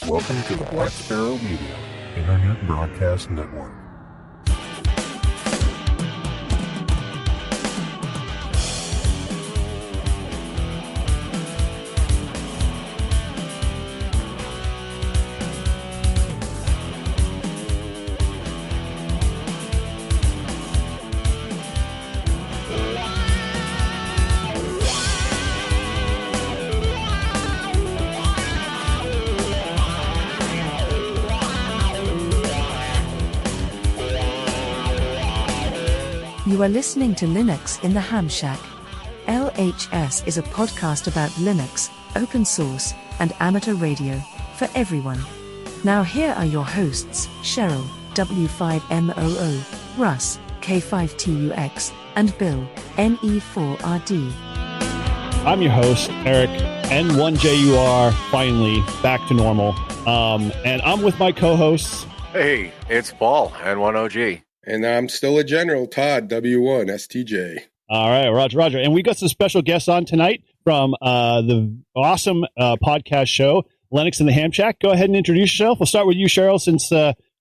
Welcome to the Black Sparrow Media Internet Broadcast Network. You are listening to Linux in the Ham Shack. LHS is a podcast about Linux, open source, and amateur radio, for everyone. Now here are your hosts, Cheryl, W5MOO, Russ, K5TUX, and Bill, NE4RD. I'm your host, Eric, N1JUR, finally back to normal. And I'm with my co-hosts. Hey, it's Paul, N1OG. And I'm still a general, Todd, W1STJ. All right, Roger. And we got some special guests on tonight from the awesome podcast show, Linux in the Ham Shack. Go ahead and introduce yourself. We'll start with you, Cheryl, since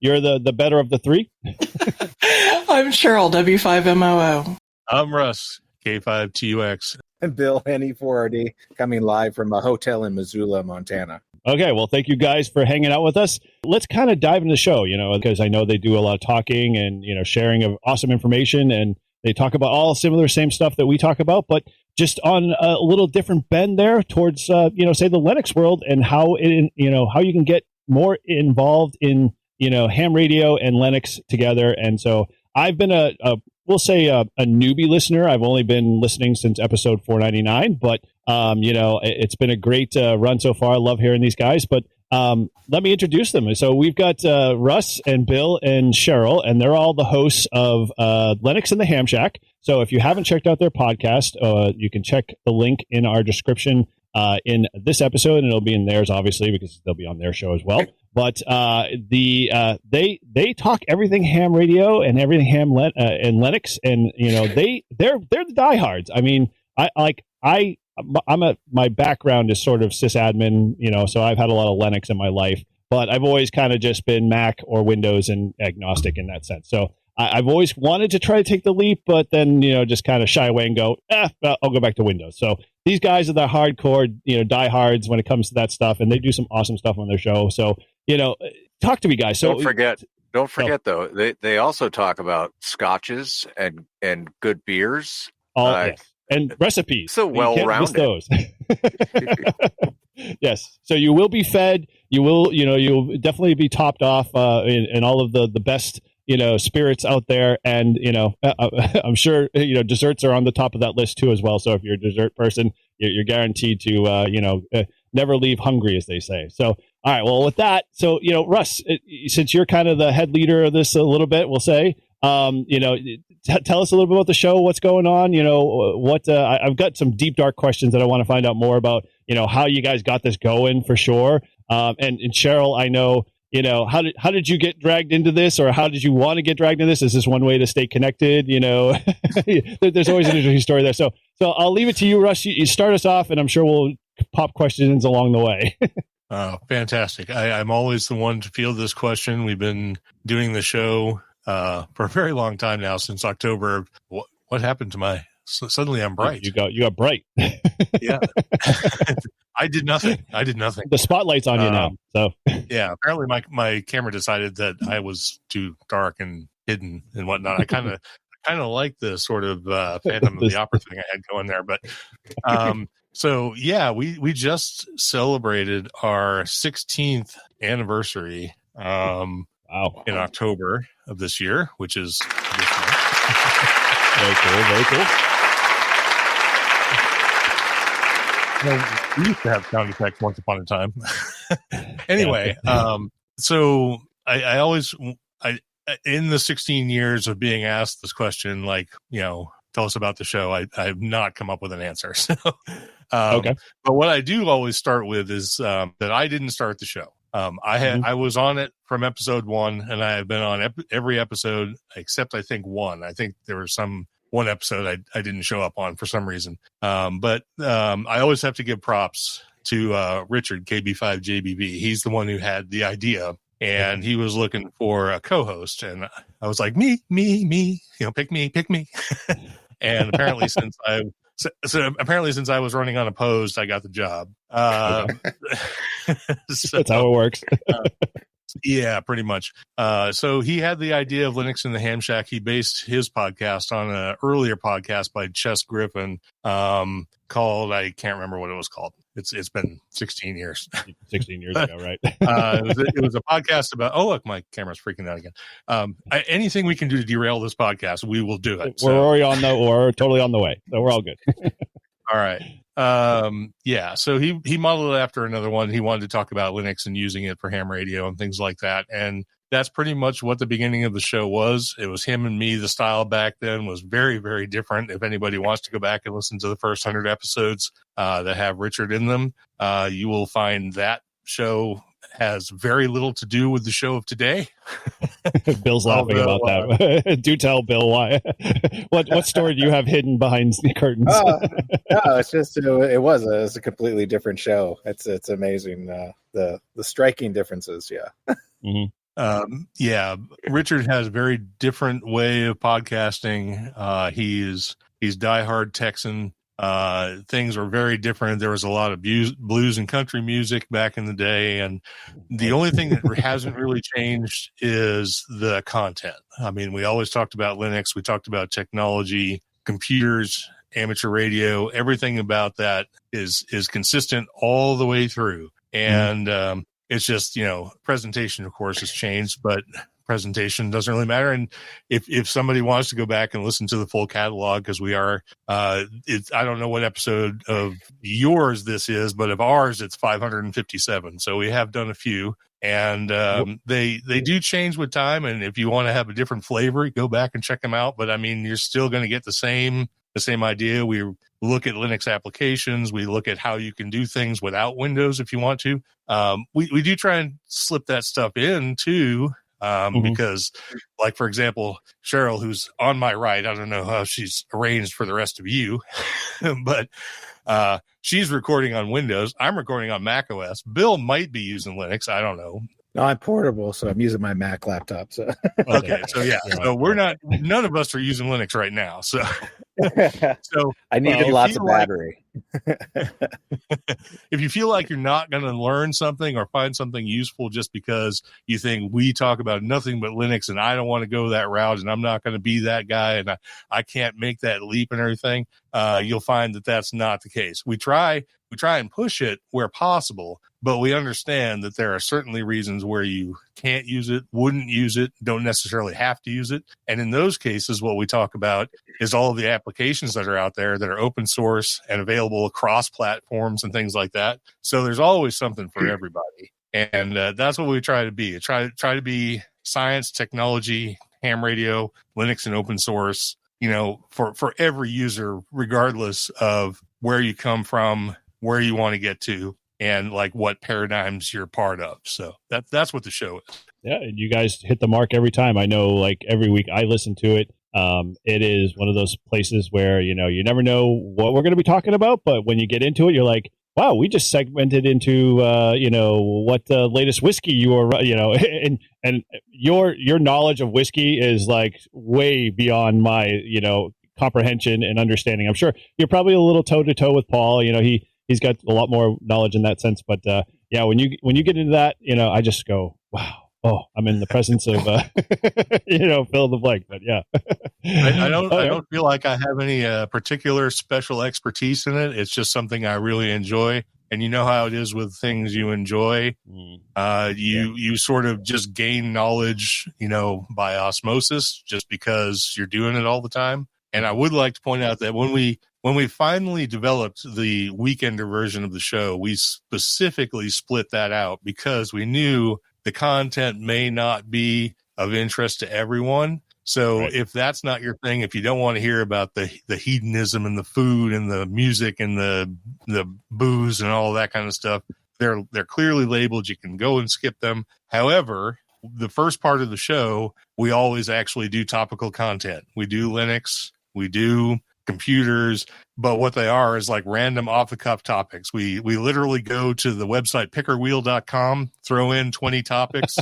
you're the better of the three. I'm Cheryl, W5MOO. I'm Russ, K5TUX. And Bill, NE4RD, coming live from a hotel in Missoula, Montana. Okay, well, thank you guys for hanging out with us. Let's kind of dive into the show, because I know they do a lot of talking and, sharing of awesome information, and they talk about all same stuff that we talk about, but just on a little different bend there towards, say the Linux world and how how you can get more involved in, ham radio and Linux together. And so I've been a newbie listener. I've only been listening since episode 499, but it's been a great run so far. I love hearing these guys, but let me introduce them. So we've got Russ and Bill and Cheryl, and they're all the hosts of Linux in the Ham Shack. So if you haven't checked out their podcast, you can check the link in our description in this episode, and it'll be in theirs, obviously, because they'll be on their show as well. But they talk everything ham radio and everything ham and Linux, and they're the diehards. I mean, my background is sort of sysadmin, so I've had a lot of Linux in my life, but I've always kind of just been Mac or Windows and agnostic in that sense. So I've always wanted to try to take the leap, but then, just kind of shy away and go, I'll go back to Windows. So these guys are the hardcore, diehards when it comes to that stuff, and they do some awesome stuff on their show. So, talk to me, guys. So Don't forget though, they also talk about scotches and good beers. Yes. And recipes. So well-rounded. Those. Yes. So you will be fed. You will, you'll definitely be topped off in all of the best, spirits out there. And, I'm sure, desserts are on the top of that list too as well. So if you're a dessert person, you're guaranteed to, never leave hungry, as they say. So, all right. Well, with that, so, Russ, since you're kind of the head leader of this a little bit, we'll say, tell us a little bit about the show, what's going on, I've got some deep, dark questions that I want to find out more about, how you guys got this going for sure. And Cheryl, I know, how did you get dragged into this, or how did you want to get dragged into this? Is this one way to stay connected? There's always an interesting story there. So I'll leave it to you, Russ. You start us off, and I'm sure we'll pop questions along the way. Oh, fantastic. I'm always the one to field this question. We've been doing the show for a very long time now, since October. What happened to my? Suddenly, I'm bright. You got bright. Yeah, I did nothing. The spotlight's on you now. So yeah, apparently my camera decided that I was too dark and hidden and whatnot. I kind of like the sort of Phantom of the Opera thing I had going there, but so yeah, we just celebrated our 16th anniversary. Wow. In October of this year, which is this month. Very cool. We used to have sound effects once upon a time. Anyway, so I always, in the 16 years of being asked this question, tell us about the show, I have not come up with an answer. So, okay. But what I do always start with is that I didn't start the show. I was on it from episode 1, and I have been on every episode except I think one. I think there was one episode I didn't show up on for some reason. But I always have to give props to Richard KB5JBB. He's the one who had the idea, and he was looking for a co-host. And I was like, me, pick me. And apparently, since I was running unopposed, I got the job. So, that's how it works. Yeah, pretty much. So he had the idea of Linux in the Ham Shack. He based his podcast on an earlier podcast by Chess Griffin called, I can't remember what it was called. It's been 16 years. 16 years ago, right? It was a podcast about, oh, look, my camera's freaking out again. Anything we can do to derail this podcast, we will do it. We're already we're totally on the way. So we're all good. All right. Yeah. So he modeled it after another one. He wanted to talk about Linux and using it for ham radio and things like that. And that's pretty much what the beginning of the show was. It was him and me. The style back then was very, very different. If anybody wants to go back and listen to the first 100 episodes that have Richard in them, you will find that show has very little to do with the show of today. Bill's laughing about that. Do tell Bill why. What story do you have hidden behind the curtains? No, it's just it was a completely different show. It's amazing the striking differences. Yeah. Mm-hmm. Yeah, Richard has a very different way of podcasting. He's diehard Texan. Things were very different. There was a lot of blues and country music back in the day, and the only thing that hasn't really changed is the content. I mean, we always talked about Linux, we talked about technology, computers, amateur radio. Everything about that is consistent all the way through, and it's just, presentation, of course, has changed, but presentation doesn't really matter. And if somebody wants to go back and listen to the full catalog, because we are, I don't know what episode of yours this is, but of ours, it's 557. So we have done a few, and they do change with time. And if you want to have a different flavor, go back and check them out. But I mean, you're still going to get the same idea. We look at Linux applications. We look at how you can do things without Windows if you want to. We do try and slip that stuff in too, because, like, for example, Cheryl, who's on my right, I don't know how she's arranged for the rest of you, but she's recording on Windows. I'm recording on Mac OS. Bill might be using Linux. I don't know. No, I'm portable, so I'm using my Mac laptop. So okay, so yeah, so none of us are using Linux right now. So I needed lots of battery. If you feel like you're not going to learn something or find something useful just because you think we talk about nothing but Linux and I don't want to go that route and I'm not going to be that guy and I can't make that leap and everything, you'll find that that's not the case. We try and push it where possible, but we understand that there are certainly reasons where you can't use it, wouldn't use it, don't necessarily have to use it. And in those cases, what we talk about is all of the applications that are out there that are open source and available across platforms and things like that. So there's always something for everybody. And that's what we try to be. Try to be science, technology, ham radio, Linux, and open source, for every user, regardless of where you come from, where you want to get to, and like what paradigms you're part of. So that's what the show is. Yeah, and you guys hit the mark every time. I know, like, every week I listen to it. It is one of those places where, you never know what we're going to be talking about, but when you get into it, you're like, wow, we just segmented into, what the latest whiskey you are, and your knowledge of whiskey is like way beyond my, comprehension and understanding. I'm sure you're probably a little toe to toe with Paul. He's got a lot more knowledge in that sense, but yeah, when you get into that, I just go, wow. Oh, I'm in the presence of, fill in the blank, but yeah. I don't feel like I have any particular special expertise in it. It's just something I really enjoy. And you know how it is with things you enjoy. You sort of just gain knowledge, by osmosis, just because you're doing it all the time. And I would like to point out that when we finally developed the weekender version of the show, we specifically split that out because we knew the content may not be of interest to everyone. So if that's not your thing, if you don't want to hear about the hedonism and the food and the music and the booze and all that kind of stuff, they're clearly labeled. You can go and skip them. However, the first part of the show, we always actually do topical content. We do Linux. We do computers, but what they are is like random off the cuff topics. We literally go to the website pickerwheel.com, throw in 20 topics,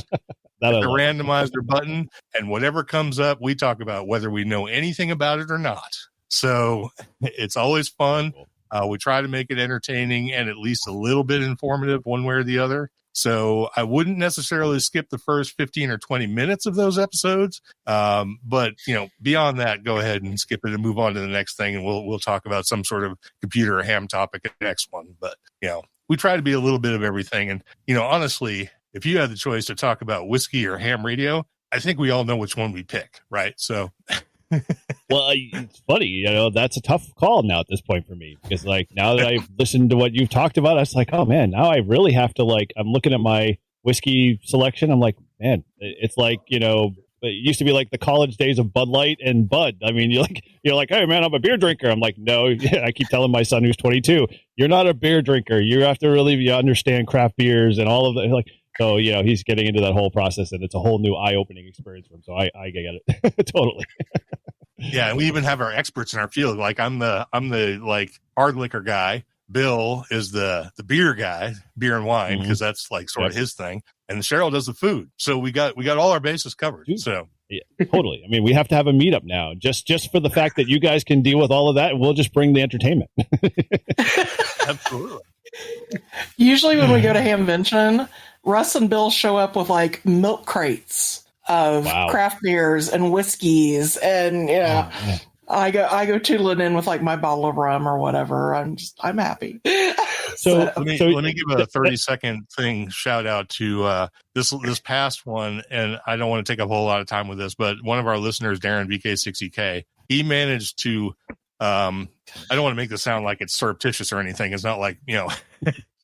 the randomizer button, and whatever comes up, we talk about whether we know anything about it or not. So it's always fun. We try to make it entertaining and at least a little bit informative one way or the other. So I wouldn't necessarily skip the first 15 or 20 minutes of those episodes. But, beyond that, go ahead and skip it and move on to the next thing. And we'll talk about some sort of computer or ham topic at the next one. But, we try to be a little bit of everything. And, honestly, if you had the choice to talk about whiskey or ham radio, I think we all know which one we pick, right? So... Well, it's funny, that's a tough call now at this point for me, because like now that I've listened to what you've talked about, it's like, oh man, now I really have to I'm looking at my whiskey selection. I'm like, man, it's like, it used to be like the college days of Bud Light and Bud. I mean, you're like, hey man, I'm a beer drinker. I'm like, no, I keep telling my son who's 22, you're not a beer drinker. You have to really understand craft beers and all of that. So, he's getting into that whole process, and it's a whole new eye-opening experience for him. So I get it. Totally. Yeah, and we even have our experts in our field. Like I'm the like hard liquor guy. Bill is the beer guy, beer and wine, because that's like sort of his thing. And Cheryl does the food. So we got all our bases covered. Dude. So yeah, totally. I mean, we have to have a meetup now, just for the fact that you guys can deal with all of that, and we'll just bring the entertainment. Absolutely. Usually when we go to Hamvention, Russ and Bill show up with like milk crates of craft beers and whiskeys, and I go tootling in with like my bottle of rum or whatever. I'm happy. So let me give a 30-second thing shout out to this past one, and I don't want to take up a whole lot of time with this, but one of our listeners, Darren VK60K, he managed to I don't want to make this sound like it's surreptitious or anything. It's not like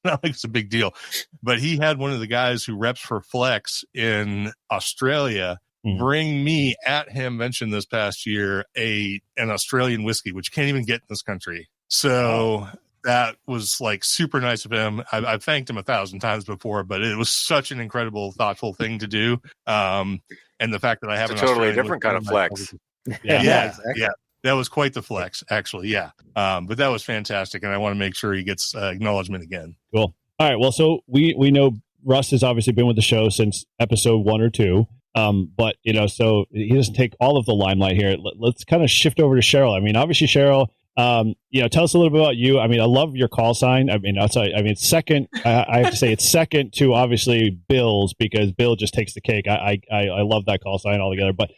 not like it's a big deal, but he had one of the guys who reps for Flex in Australia bring me at Hamvention this past year an Australian whiskey, which you can't even get in this country. So that was like super nice of him. I've thanked him 1,000 times before, but it was such an incredible, thoughtful thing to do. And the fact that I have a totally different kind of flex. Yeah. That was quite the flex, actually. Yeah. But that was fantastic. And I want to make sure he gets acknowledgement again. Cool. All right. Well, so we know Russ has obviously been with the show since episode 1 or 2. But, so he doesn't take all of the limelight here. Let's kind of shift over to Cheryl. I mean, obviously, Cheryl, tell us a little bit about you. I mean, I love your call sign. I mean, it's second. I have to say it's second to obviously Bill's, because Bill just takes the cake. I love that call sign altogether. But,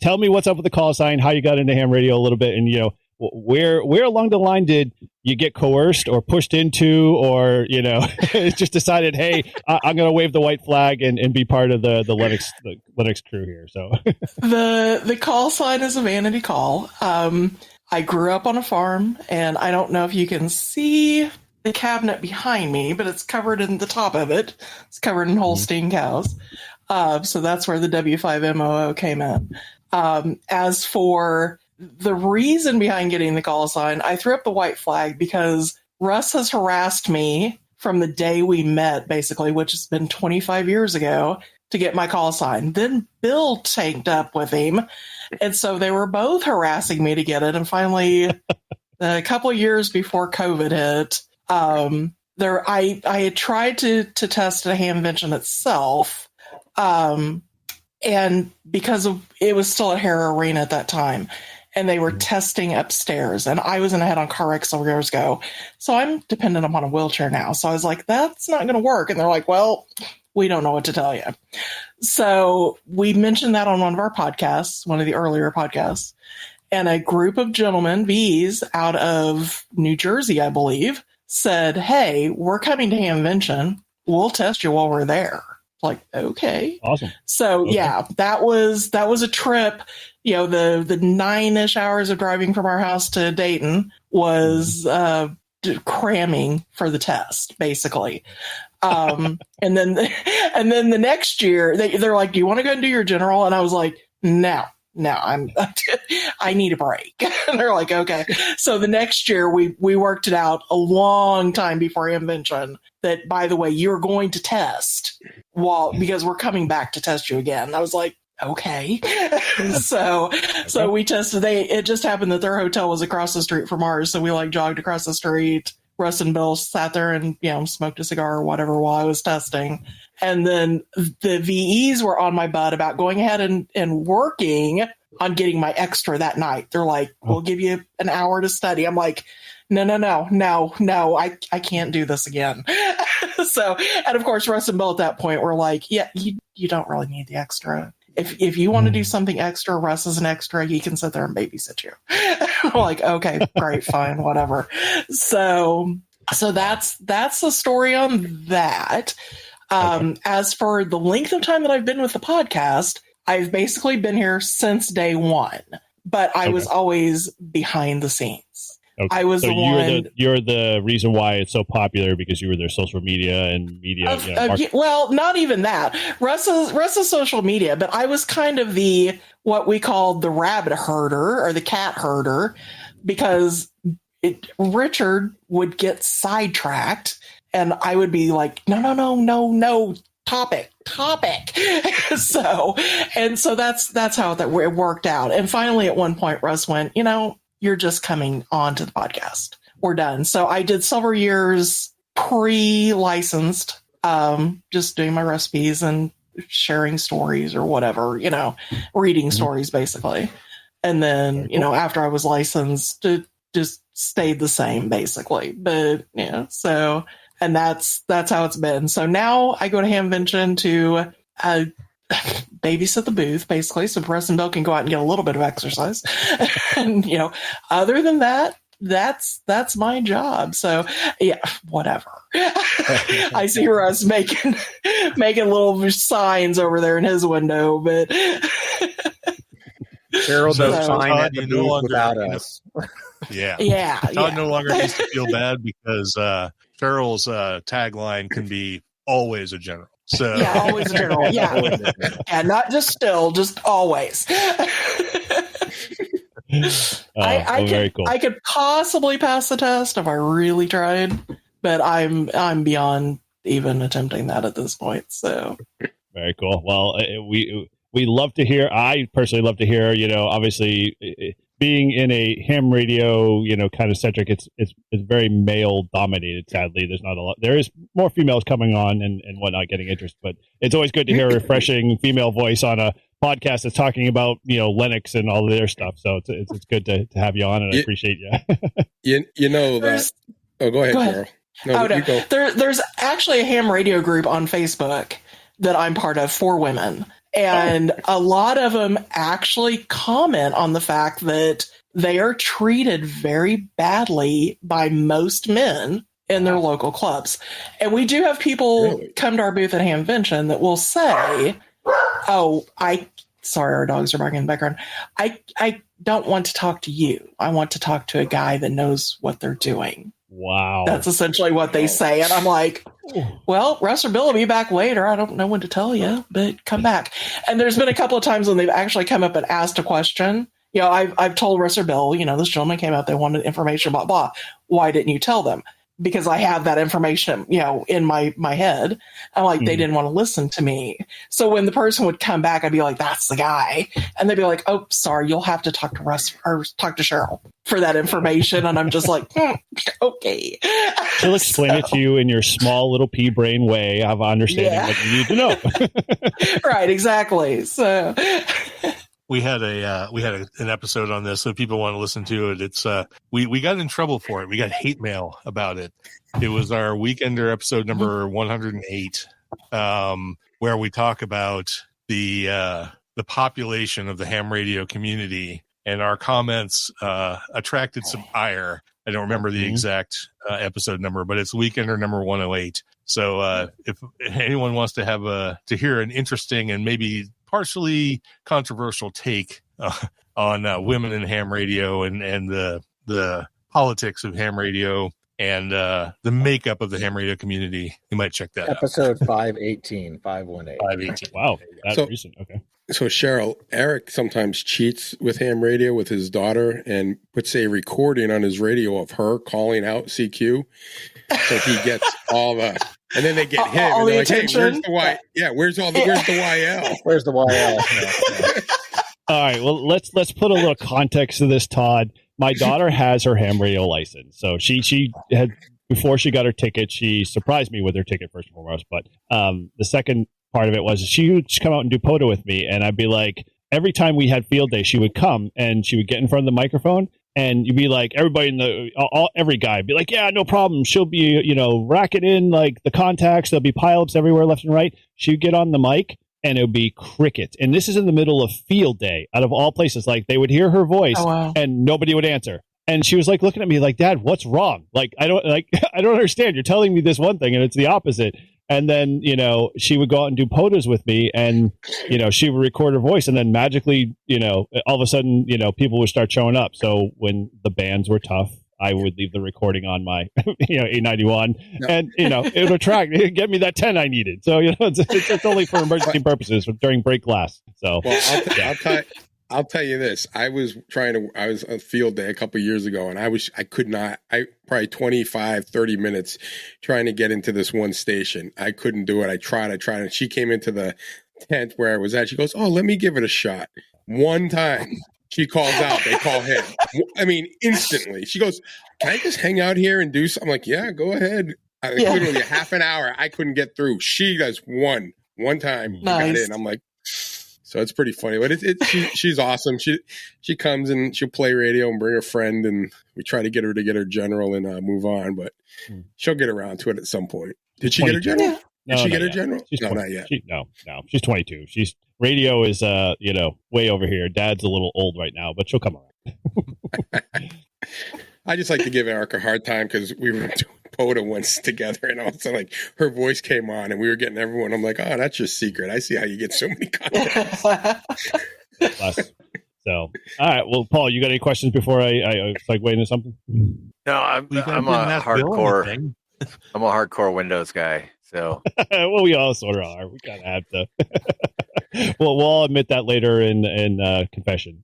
tell me what's up with the call sign, how you got into ham radio a little bit, and, where along the line did you get coerced or pushed into, or, just decided, hey, I'm going to wave the white flag and be part of the Linux crew here. So the call sign is a vanity call. I grew up on a farm, and I don't know if you can see the cabinet behind me, but it's covered in the top of it. It's covered in Holstein cows. So that's where the W5MOO came in. As for the reason behind getting the call sign, I threw up the white flag because Russ has harassed me from the day we met, basically, which has been 25 years ago, to get my call sign. Then Bill tanked up with him. And so they were both harassing me to get it. And finally, a couple of years before COVID hit, I had tried to test at Hamvention itself. And because it was still at Hare Arena at that time, and they were testing upstairs, and I was in a head-on car wreck several years ago. So I'm dependent upon a wheelchair now. So I was like, that's not going to work. And they're like, well, we don't know what to tell you. So we mentioned that on one of our podcasts, one of the earlier podcasts, and a group of gentlemen, V's, out of New Jersey, I believe, said, hey, we're coming to Hamvention. We'll test you while we're there. Like, okay. Awesome. So okay. Yeah, that was a trip. The 9-ish hours of driving from our house to Dayton was cramming for the test, basically. And then the next year they're like, do you want to go and do your general? And I was like, no, I need a break. And they're like, okay. So the next year we worked it out a long time before Hamvention that, by the way, you're going to test because we're coming back to test you again. And I was like, okay. so we tested. It just happened that their hotel was across the street from ours, so we like jogged across the street. Russ and Bill sat there and smoked a cigar or whatever while I was testing, and then the VEs were on my butt about going ahead and working on getting my extra that night. They're like, "We'll give you an hour to study." I'm like, No, I can't do this again. So, and of course, Russ and Bill at that point were like, yeah, you don't really need the extra. If you want to do something extra, Russ is an extra. He can sit there and babysit you. I'm like, okay, great, fine, whatever. So that's the story on that. As for the length of time that I've been with the podcast, I've basically been here since day one, but I was always behind the scenes. Okay. I was you're the reason why it's so popular, because you were their social media and media. Well, not even that. Russ's social media, but I was kind of what we called the rabbit herder or the cat herder, because Richard would get sidetracked, and I would be like, no. Topic. so that's how it worked out. And finally, at one point, Russ went, you're just coming on to the podcast. We're done. So I did several years pre-licensed, just doing my recipes and sharing stories or whatever, reading stories basically. And then, after I was licensed, it just stayed the same basically. But so, and that's how it's been. So now I go to Hamvention to babysit the booth basically, so Russ and Bill can go out and get a little bit of exercise. And other than that, that's my job. So yeah, whatever. I see Russ making little signs over there in his window, but Cheryl does fine at the booth without us. Yeah. Todd no longer needs to feel bad, because Cheryl's tagline can be always a general. So yeah, always a general. Yeah. Yeah, not just still, just always. Very cool. I could possibly pass the test if I really tried, but I'm beyond even attempting that at this point. So very cool. Well, we love to hear. I personally love to hear. Obviously, being in a ham radio, kind of centric, it's very male dominated. Sadly, there's not a lot. There is more females coming on and whatnot, getting interest, but it's always good to hear a refreshing female voice on a podcast that's talking about Linux and all of their stuff. So it's good to have you on, and I appreciate you. That. Oh, go ahead, Carol. No, you go. There's actually a ham radio group on Facebook that I'm part of for women. And a lot of them actually comment on the fact that they are treated very badly by most men in their local clubs. And we do have people come to our booth at Hamvention that will say, sorry, our dogs are barking in the background. I don't want to talk to you. I want to talk to a guy that knows what they're doing. Wow. That's essentially what they say. And I'm like, well, Russ or Bill will be back later. I don't know when to tell you, but come back. And there's been a couple of times when they've actually come up and asked a question. I've told Russ or Bill, this gentleman came out, they wanted information, blah, blah. Why didn't you tell them? Because I have that information, in my head. I'm like, they didn't want to listen to me. So when the person would come back, I'd be like, that's the guy. And they'd be like, oh, sorry, you'll have to talk to Russ or talk to Cheryl for that information. And I'm just like, okay. She'll explain it to you in your small little pea brain way of understanding what you need to know. Right, exactly. So we had an episode on this, so if people want to listen to it. It's we got in trouble for it. We got hate mail about it. It was our Weekender episode number 108, where we talk about the population of the ham radio community, and our comments attracted some ire. I don't remember the exact episode number, but it's Weekender number 108. So if anyone wants to hear an interesting and maybe partially controversial take on women in ham radio and the politics of ham radio and the makeup of the ham radio community, you might check that episode out. 518. Wow, that's recent. Okay. So Cheryl, Eric sometimes cheats with ham radio with his daughter and puts a recording on his radio of her calling out CQ. So he gets all the, and then they get him, all and they're the like, "Hey, where's attention. the Y? Yeah, where's the YL?" Where's the YL? Yeah. All right, well, let's put a little context to this, Todd. My daughter has her ham radio license, so she had, before she got her ticket, she surprised me with her ticket first and foremost. But the second part of it was she would come out and do POTA with me, and I'd be like, every time we had field day, she would come and she would get in front of the microphone, and you'd be like, everybody in the every guy would be like, yeah, no problem. She'll be racking in like the contacts. There'll be pileups everywhere, left and right. She'd get on the mic, and it would be cricket. And this is in the middle of field day, out of all places. Like, they would hear her voice, and nobody would answer. And she was like looking at me like, Dad, what's wrong? Like, I don't understand. You're telling me this one thing and it's the opposite. And then, she would go out and do POTAs with me, and, she would record her voice, and then magically, all of a sudden, people would start showing up. So when the bands were tough, I would leave the recording on my, 891, and, it would get me that 10 I needed. So, it's only for emergency purposes during break class. So, well, I'll tell you this. I was on field day a couple of years ago, and I could not, probably 25, 30 minutes trying to get into this one station. I couldn't do it. I tried. And she came into the tent where I was at. She goes, "Oh, let me give it a shot." One time. She calls out. They call him. I mean, instantly. She goes, "Can I just hang out here and do something?" I'm like, "Yeah, go ahead." Literally a half an hour. I couldn't get through. She does one time. Nice. Got in. I'm like, so it's pretty funny. But she's awesome. She comes and she'll play radio and bring her friend, and we try to get her general and move on. But she'll get around to it at some point. Did she get her general? Yeah. Did she get her general? She's No, 20, not yet. No. She's 22. Radio is, way over here. Dad's a little old right now, but she'll come around. I just like to give Eric a hard time because we were doing POTA once together, and also like her voice came on, and we were getting everyone. I'm like, "Oh, that's your secret. I see how you get so many contacts." So, all right. Well, Paul, you got any questions before I segue into something? No, I'm a hardcore. I'm a hardcore Windows guy. So, well, we all sort of are. We kind of have to. Well, we'll all admit that later in confession.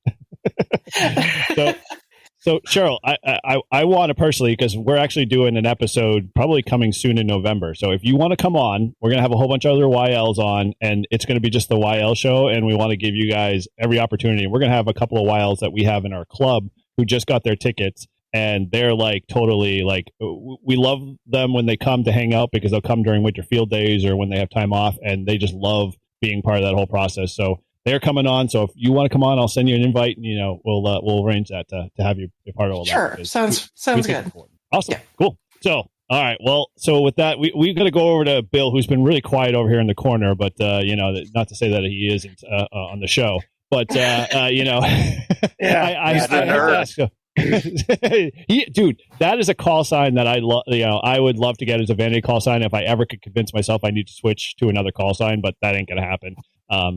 So Cheryl, I want to personally, because we're actually doing an episode probably coming soon in November. So if you want to come on, we're going to have a whole bunch of other YLs on, and it's going to be just the YL show. And we want to give you guys every opportunity. We're going to have a couple of YLs that we have in our club who just got their tickets. And they're like totally like, we love them when they come to hang out, because they'll come during winter field days or when they have time off, and they just love being part of that whole process. So they're coming on. So if you want to come on, I'll send you an invite, and we'll arrange that to have you be part of all that. Sure, sounds good. Awesome, cool. So all right, well, so with that, we're going to go over to Bill, who's been really quiet over here in the corner, but not to say that he isn't on the show, but I have to ask. Dude, that is a call sign that I love. I would love to get as a vanity call sign if I ever could convince myself I need to switch to another call sign, but that ain't gonna happen. So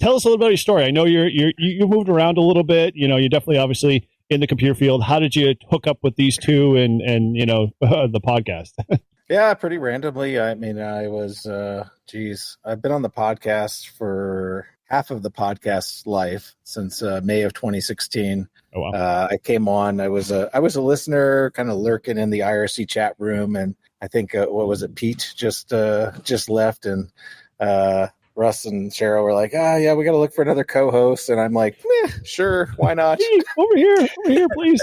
tell us a little bit of your story. I know you moved around a little bit. You're definitely obviously in the computer field. How did you hook up with these two and the podcast? Yeah, pretty randomly. I mean, I was I've been on the podcast for half of the podcast's life since May of 2016. Oh, wow. I came on. I was a listener, kind of lurking in the IRC chat room, and I think what was it? Pete just left, and Russ and Cheryl were like, yeah, we got to look for another co-host, and I'm like, sure, why not? over here, please.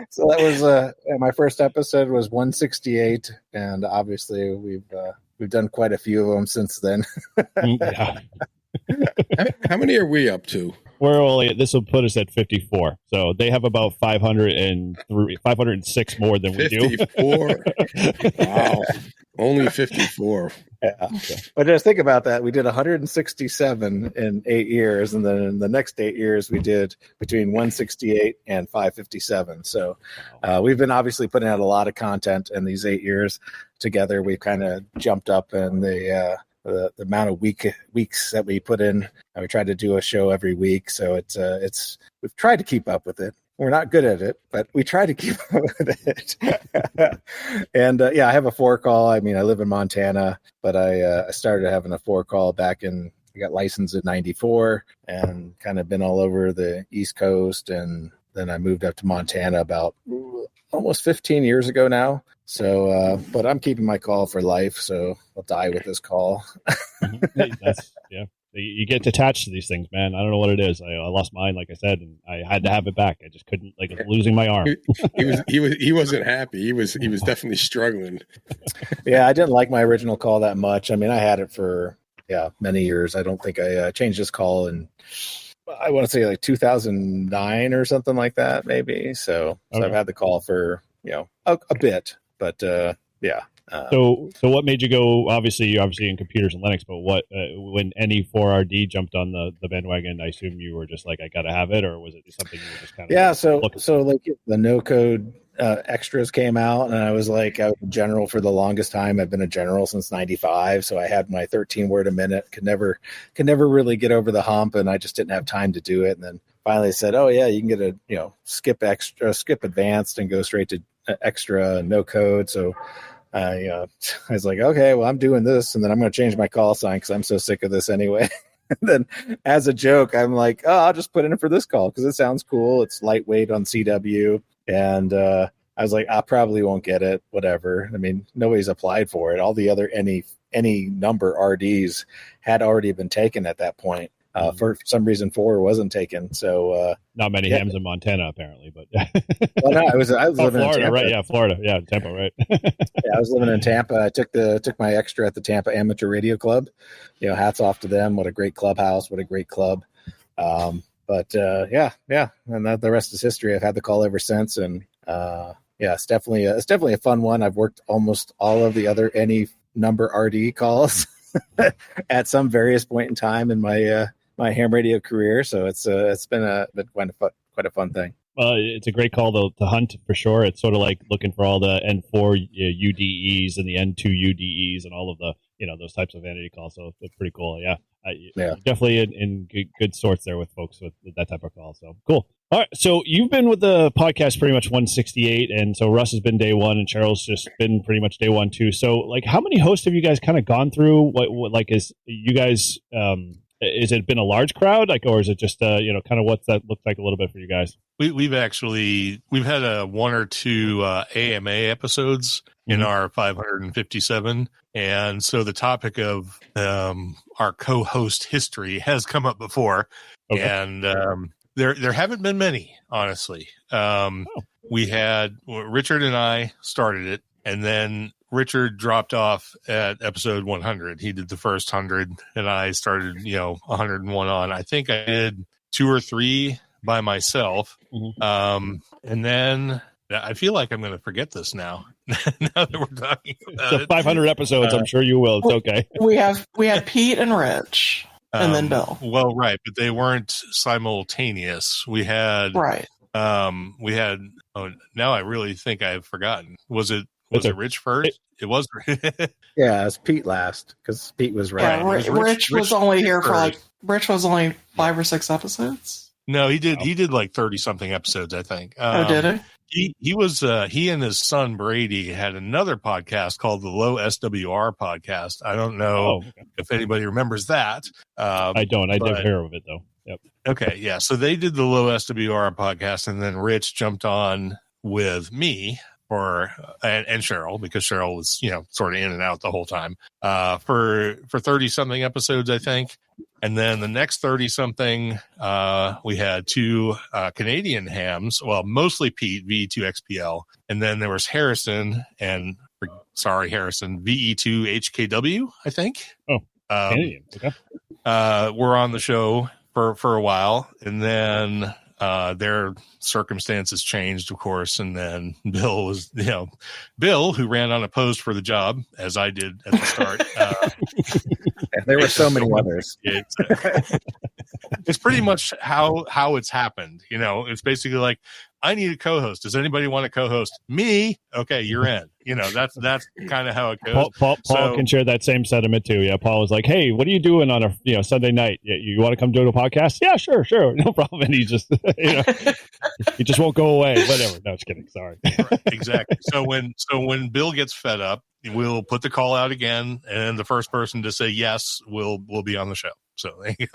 So that was my first episode was 168, and obviously we've done quite a few of them since then. Yeah. How many are we up to? This will put us at 54. So they have about 506 more than we 54. do. Wow. Only 54. Yeah. But just think about that. We did 167 in 8 years, and then in the next 8 years we did between 168 and 557. So we've been obviously putting out a lot of content in these 8 years together. We've kind of jumped up in the amount of weeks that we put in. We tried to do a show every week, so it's we've tried to keep up with it. We're not good at it, but we try to keep up with it. And I have a 4-call. I mean, I live in Montana, but I started having a 4-call back in. I got licensed in '94 and kind of been all over the East Coast and then I moved up to Montana about almost 15 years ago now. So, but I'm keeping my call for life, so I'll die with this call. You get attached to these things, man. I don't know what it is. I lost mine, like I said, and I had to have it back. I just couldn't, like, losing my arm. He wasn't happy. He was definitely struggling. Yeah, I didn't like my original call that much. I mean, I had it for many years. I don't think I changed this call in, I want to say, like 2009 or something like that, maybe. So I've had the call for a bit, but yeah. So what made you go? You're obviously in computers and Linux, but what when any 4RD jumped on the bandwagon? I assume you were just like, I got to have it, or was it just something you were just kind of So like the no code extras came out, and I was like, I was a general for the longest time. I've been a general since '95, so I had my 13 word a minute. Could never really get over the hump, and I just didn't have time to do it. And then finally said, oh yeah, you can get a skip extra, skip advanced, and go straight to extra and no code. So. I was like, okay, well, I'm doing this, and then I'm going to change my call sign because I'm so sick of this anyway. And then, as a joke, I'm like, oh, I'll just put it in for this call because it sounds cool. It's lightweight on CW, and I was like, I probably won't get it. Whatever. I mean, nobody's applied for it. All the other any number RDs had already been taken at that point. For some reason, 4 wasn't taken. So not many hams in Montana, apparently. But well, no, I was living Florida, in Tampa. right? Yeah, Florida. Yeah, Tampa, right? Yeah, I was living in Tampa. I took my extra at the Tampa Amateur Radio Club. Hats off to them. What a great clubhouse. What a great club. But yeah, and the rest is history. I've had the call ever since, and it's definitely a fun one. I've worked almost all of the other any number RD calls at some various point in time in my ham radio career. So it's been quite a fun thing. It's a great call to hunt for sure. It's sort of like looking for all the N4 UDEs and the N2 UDEs and all of the those types of vanity calls. So it's pretty cool. Yeah, definitely in good sorts there with folks with that type of call. So cool. All right, so you've been with the podcast pretty much 168, and so Russ has been day one, and Cheryl's just been pretty much day one too. So like, how many hosts have you guys kind of gone through? What like is you guys? Is it been a large crowd, like, or is it just kind of what's that look like a little bit for you guys? We've had one or two AMA episodes in our 557, and so the topic of our co-host history has come up before, and there haven't been many, honestly. We had Richard and I started it, and then Richard dropped off at episode 100. He did the first 100, and I started, 101 on. I think I did 2 or 3 by myself. And then I feel like I'm going to forget this now. Now that we're talking about the 500 episodes, I'm sure you will. It's okay. We have Pete and Rich, and then Bill. Well, right, but they weren't simultaneous. We had we had. Oh, now I really think I've forgotten. Was it Rich first? It was. Yeah, it's Pete last because Pete was right. Yeah, Rich was only here for Rich was only 5 or 6 episodes. No, he did. He did like 30 something episodes, I think. Did he? He was. He and his son Brady had another podcast called the Low SWR Podcast. I don't know if anybody remembers that. I don't. I did hear of it though. Yep. Okay, yeah. So they did the Low SWR Podcast, and then Rich jumped on with me. And Cheryl, because Cheryl was, sort of in and out the whole time, for 30 something episodes, I think. And then the next 30 something, we had 2 Canadian hams. Well, mostly Pete, VE2XPL. And then there was Harrison VE2 HKW, I think. Oh, Canadian. Okay. Were on the show for a while. And then, their circumstances changed, of course, and then Bill was, Bill, who ran unopposed for the job, as I did at the start. There were so many others. It's pretty much how it's happened. It's basically like, I need a co-host. Does anybody want to co-host? Me? Okay, you're in. That's kind of how it goes. Paul can share that same sentiment too. Yeah, Paul was like, "Hey, what are you doing on a Sunday night? You want to come do a podcast? Yeah, sure, no problem." And he just he just won't go away. Whatever. No, just kidding. Sorry. Right, exactly. So when Bill gets fed up, we'll put the call out again, and the first person to say yes will be on the show. So there you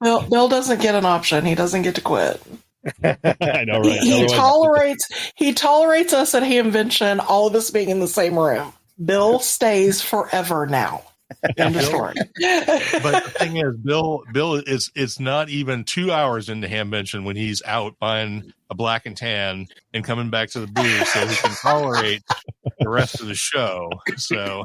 go. Bill doesn't get an option. He doesn't get to quit. I know, right? He tolerates us at Hamvention, all of us being in the same room. Bill stays forever now. End of story. But the thing is, Bill it's not even 2 hours into Hamvention when he's out buying a black and tan and coming back to the booth so he can tolerate the rest of the show. So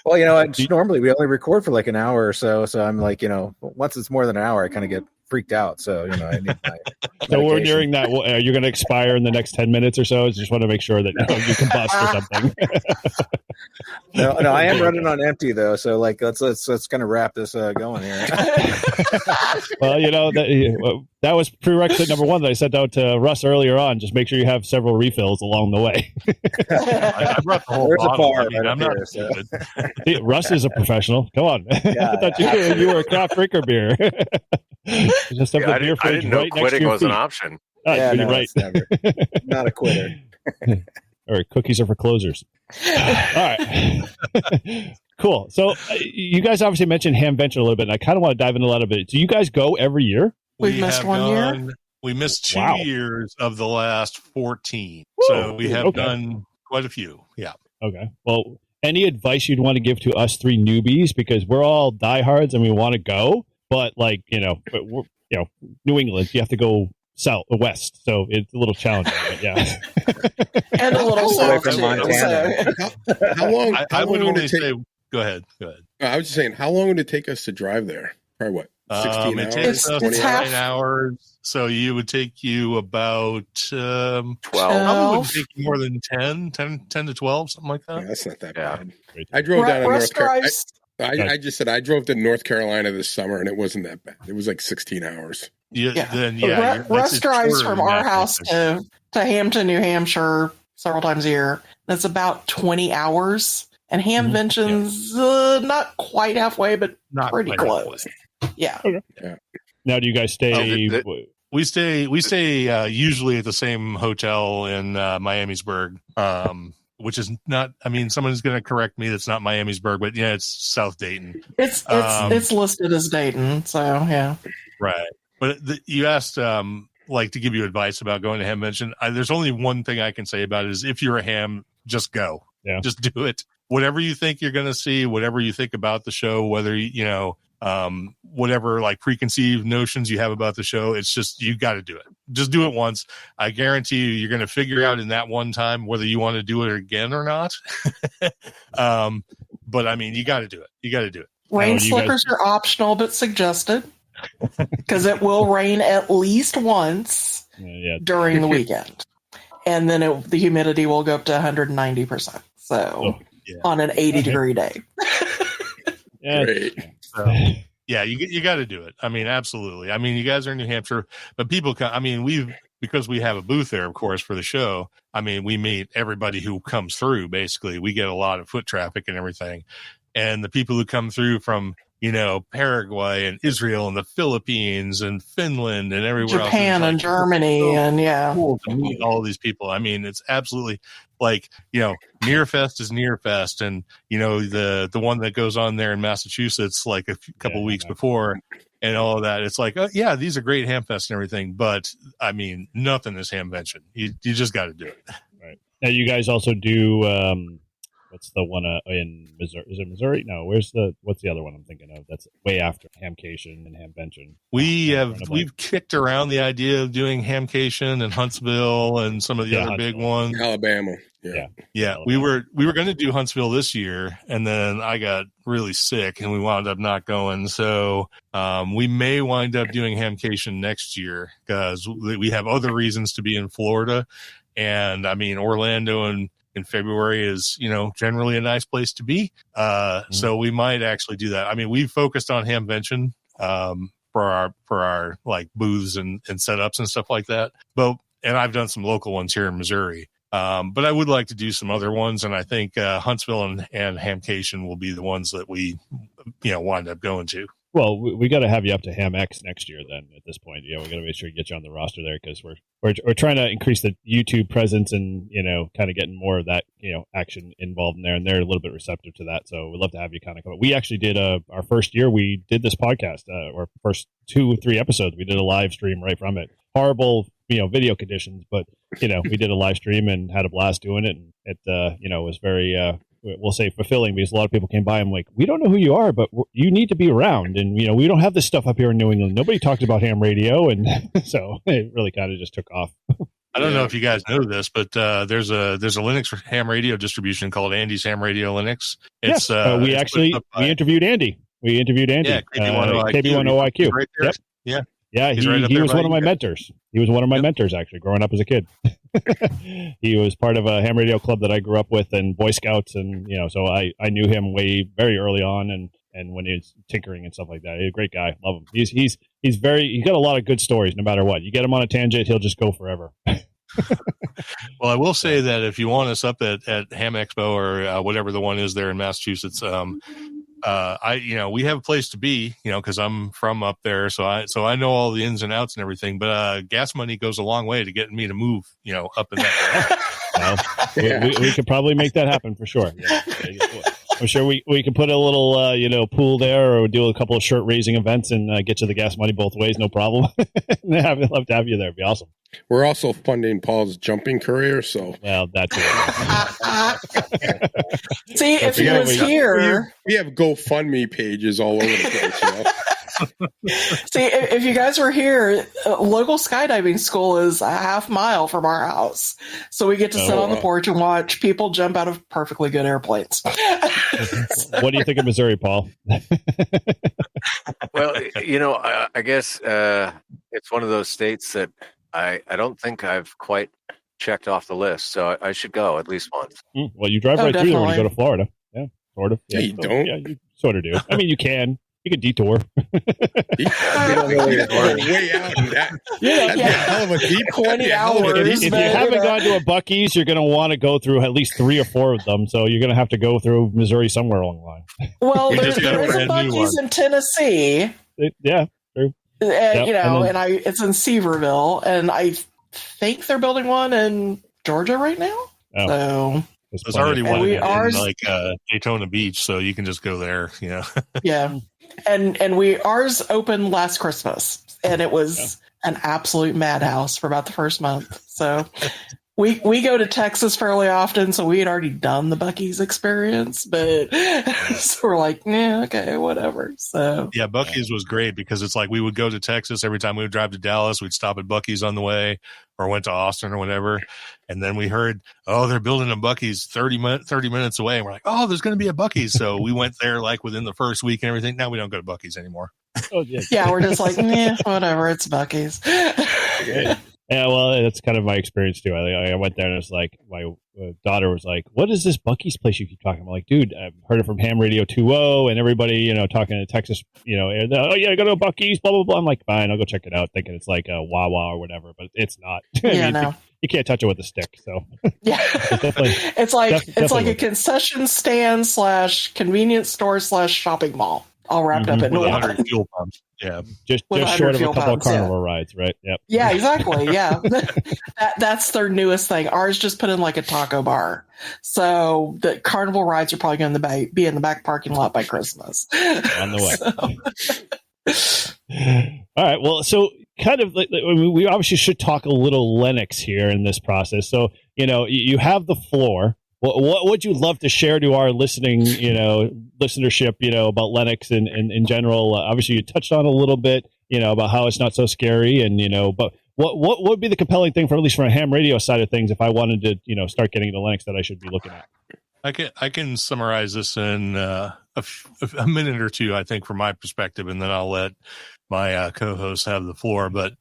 well, normally we only record for like an hour or so. So I'm like, once it's more than an hour, I kind of get freaked out. So, I need my So we're nearing that. You're going to expire in the next 10 minutes or so. I just want to make sure that you can bust or something. No, I am running on empty though. So like, let's kind of wrap this going here. Well, that was prerequisite number one that I sent out to Russ earlier on. Just make sure you have several refills along the way. I brought the whole There's bottle. a bar I'm not stupid. See, Russ is a professional. Come on. I thought you were a craft drinker beer. Just have the beer I fridge didn't know right next to quitting your was an feet. option. You're right. It's never. Not a quitter. All right, cookies are for closers. All right. Cool. So you guys obviously mentioned Hamvention a little bit, and I kind of want to dive into a lot of it. Do you guys go every year? We've missed have 1 year. We missed 2 Wow. years of the last 14. Woo! So we have Okay. done quite a few. Yeah. Okay. Well, any advice you'd want to give to us three newbies, because we're all diehards and we want to go, but New England, you have to go west, so it's a little challenging. But yeah. And a little Away south from too. Montana. So. How long? I How would long would only it take? say, go ahead. I was just saying, how long would it take us to drive there? Probably what? 16 It hours? takes us 20 it's hours? half- 9 hours. So you would take you about 12. probably wouldn't take you more than 10 to 12, something like Yeah, that. that's not that Yeah. bad. I drove down to Russ North Carolina. drives. I just said I drove to North Carolina this summer, and it wasn't that bad. It was like 16 hours. Russ drives from our house to to Hampton, New Hampshire, several times a year. That's about 20 hours. And Hamvention's not quite halfway, but not pretty quite close. Yeah. Now, do you guys stay? We stay usually at the same hotel in Miamisburg, which is not. I mean, someone's going to correct me. That's not Miamisburg, but yeah, it's South Dayton. It's listed as Dayton, so yeah. Right. But you asked to give you advice about going to Hamvention. There's only one thing I can say about it is if you're a ham, just go. Yeah. Just do it. Whatever you think you're going to see, whatever you think about the show, whether whatever like preconceived notions you have about the show, it's just you got to do it. Just do it once. I guarantee you're going to figure out in that one time whether you want to do it again or not. But I mean, you got to do it. You got to do it. Rain slickers are optional but suggested because it will rain at least once during the weekend, and then the humidity will go up to 190%. So on an 80-degree day. Great. So, yeah, you got to do it. I mean, absolutely. I mean, you guys are in New Hampshire, but people come. I mean, because we have a booth there, of course, for the show. I mean, we meet everybody who comes through. Basically, we get a lot of foot traffic and everything, and the people who come through from Paraguay and Israel and the Philippines and Finland and everywhere else. Japan and Germany and cool to meet all these people. I mean, it's absolutely like, Nearfest is Nearfest, and the one that goes on there in Massachusetts like a couple weeks before and all of that. It's like, oh, yeah, these are great Hamfests and everything, but I mean, nothing is Hamvention. You just got to do it. Right. Now, you guys also do what's the one in Missouri? Is it Missouri? No, what's the other one I'm thinking of? That's way after Hamcation and Hamvention. We've kicked around the idea of doing Hamcation and Huntsville and some of the other big ones. Alabama. Yeah. We were going to do Huntsville this year, and then I got really sick and we wound up not going. So we may wind up doing Hamcation next year because we have other reasons to be in Florida. And I mean, Orlando in February is, generally a nice place to be. So we might actually do that. I mean, we've focused on Hamvention for our like booths and setups and stuff like that. And I've done some local ones here in Missouri. But I would like to do some other ones. And I think Huntsville and Hamcation will be the ones that we, wind up going to. Well, we got to have you up to Ham X next year. Then at this point, we got to make sure you get you on the roster there because we're trying to increase the YouTube presence and kind of getting more of that action involved in there, and they're a little bit receptive to that. So we'd love to have you kind of come. We actually did our first year. We did this podcast, or first 2 or 3 episodes. We did a live stream right from it. Horrible, video conditions, but we did a live stream and had a blast doing it. And it was very. We'll say fulfilling because a lot of people came by. I'm like, we don't know who you are, but you need to be around. And, we don't have this stuff up here in New England. Nobody talked about ham radio. And so it really kind of just took off. I don't know if you guys know this, but there's a Linux ham radio distribution called Andy's Ham Radio Linux. It's we interviewed Andy. Yeah, KB10IQ. Right there. Yep. Yeah, he was one of my mentors. He was one of my mentors, actually, growing up as a kid. He was part of a ham radio club that I grew up with and Boy Scouts. And, so I knew him very early on and when he was tinkering and stuff like that. He's a great guy. Love him. He's got a lot of good stories no matter what. You get him on a tangent, he'll just go forever. Well, I will say that if you want us up at Ham Expo or whatever the one is there in Massachusetts, we have a place to be, because I'm from up there, so I know all the ins and outs and everything. But gas money goes a long way to getting me to move, up in that area. Well, we could probably make that happen for sure. Yeah. I'm sure we can put a little pool there, or do a couple of shirt raising events and get you the gas money both ways, no problem. I'd love to have you there. It'd be awesome. We're also funding Paul's jumping career, so that too. See, if he was here, we have GoFundMe pages all over the place. See, if you guys were here, local skydiving school is a half mile from our house, so we get to sit on the porch and watch people jump out of perfectly good airplanes. What do you think of Missouri, Paul? Well, I guess it's one of those states that I don't think I've quite checked off the list, so I should go at least once. Well, you drive right through there when you go to Florida. Yeah, sort of. Yeah, you don't. Yeah, you sort of do. I mean, you can. You can detour. Way out in that. That'd be a hell of a deep 20 hours. If you haven't gone to a Buc-ee's, you're going to want to go through at least 3 or 4 of them. So you're going to have to go through Missouri somewhere along the line. Well, there's a Buc-ee's in Tennessee. Yeah, true. It's in Seaverville, and I think they're building one in Georgia right now. Oh. So there's already one in Daytona Beach, so you can just go there. Yeah, and ours opened last Christmas, and it was an absolute madhouse for about the first month. So we go to Texas fairly often, so we had already done the Buc-ee's experience, but so we're like, yeah, okay, whatever. So yeah, Buc-ee's was great because it's like we would go to Texas every time we would drive to Dallas, we'd stop at Buc-ee's on the way, or went to Austin or whatever, and then we heard, they're building a Buc-ee's 30 minutes away, and we're like, there's going to be a Buc-ee's. So we went there like within the first week and everything. Now we don't go to Buc-ee's anymore. Yeah, we're just like, whatever, it's Buc-ee's. Yeah, well, that's kind of my experience too. I went there and it's like my daughter was like, "What is this Buc-ee's place you keep talking about?" I'm like, dude, I've heard it from Ham Radio 2.0 and everybody, talking to Texas, and, go to Buc-ee's, blah blah blah. I'm like, fine, I'll go check it out, thinking it's like a Wawa or whatever, but it's not. You can't touch it with a stick. So yeah, it's like a concession stand / convenience store / shopping mall, all wrapped up in 100 fuel pumps. Yeah, just short of a couple of carnival rides, right? Yep. Yeah, exactly. Yeah, that's their newest thing. Ours just put in like a taco bar, so the carnival rides are probably going to be in the back parking lot by Christmas. On the way. All right. Well, so kind of, we obviously should talk a little Linux here in this process. So you have the floor. What would you love to share to our listenership, about Linux and in general? Obviously, you touched on a little bit, about how it's not so scary, and but what would be the compelling thing for at least from a ham radio side of things if I wanted to, start getting into Linux that I should be looking at? I can summarize this in a minute or two, I think, from my perspective, and then I'll let my co-host have the floor. But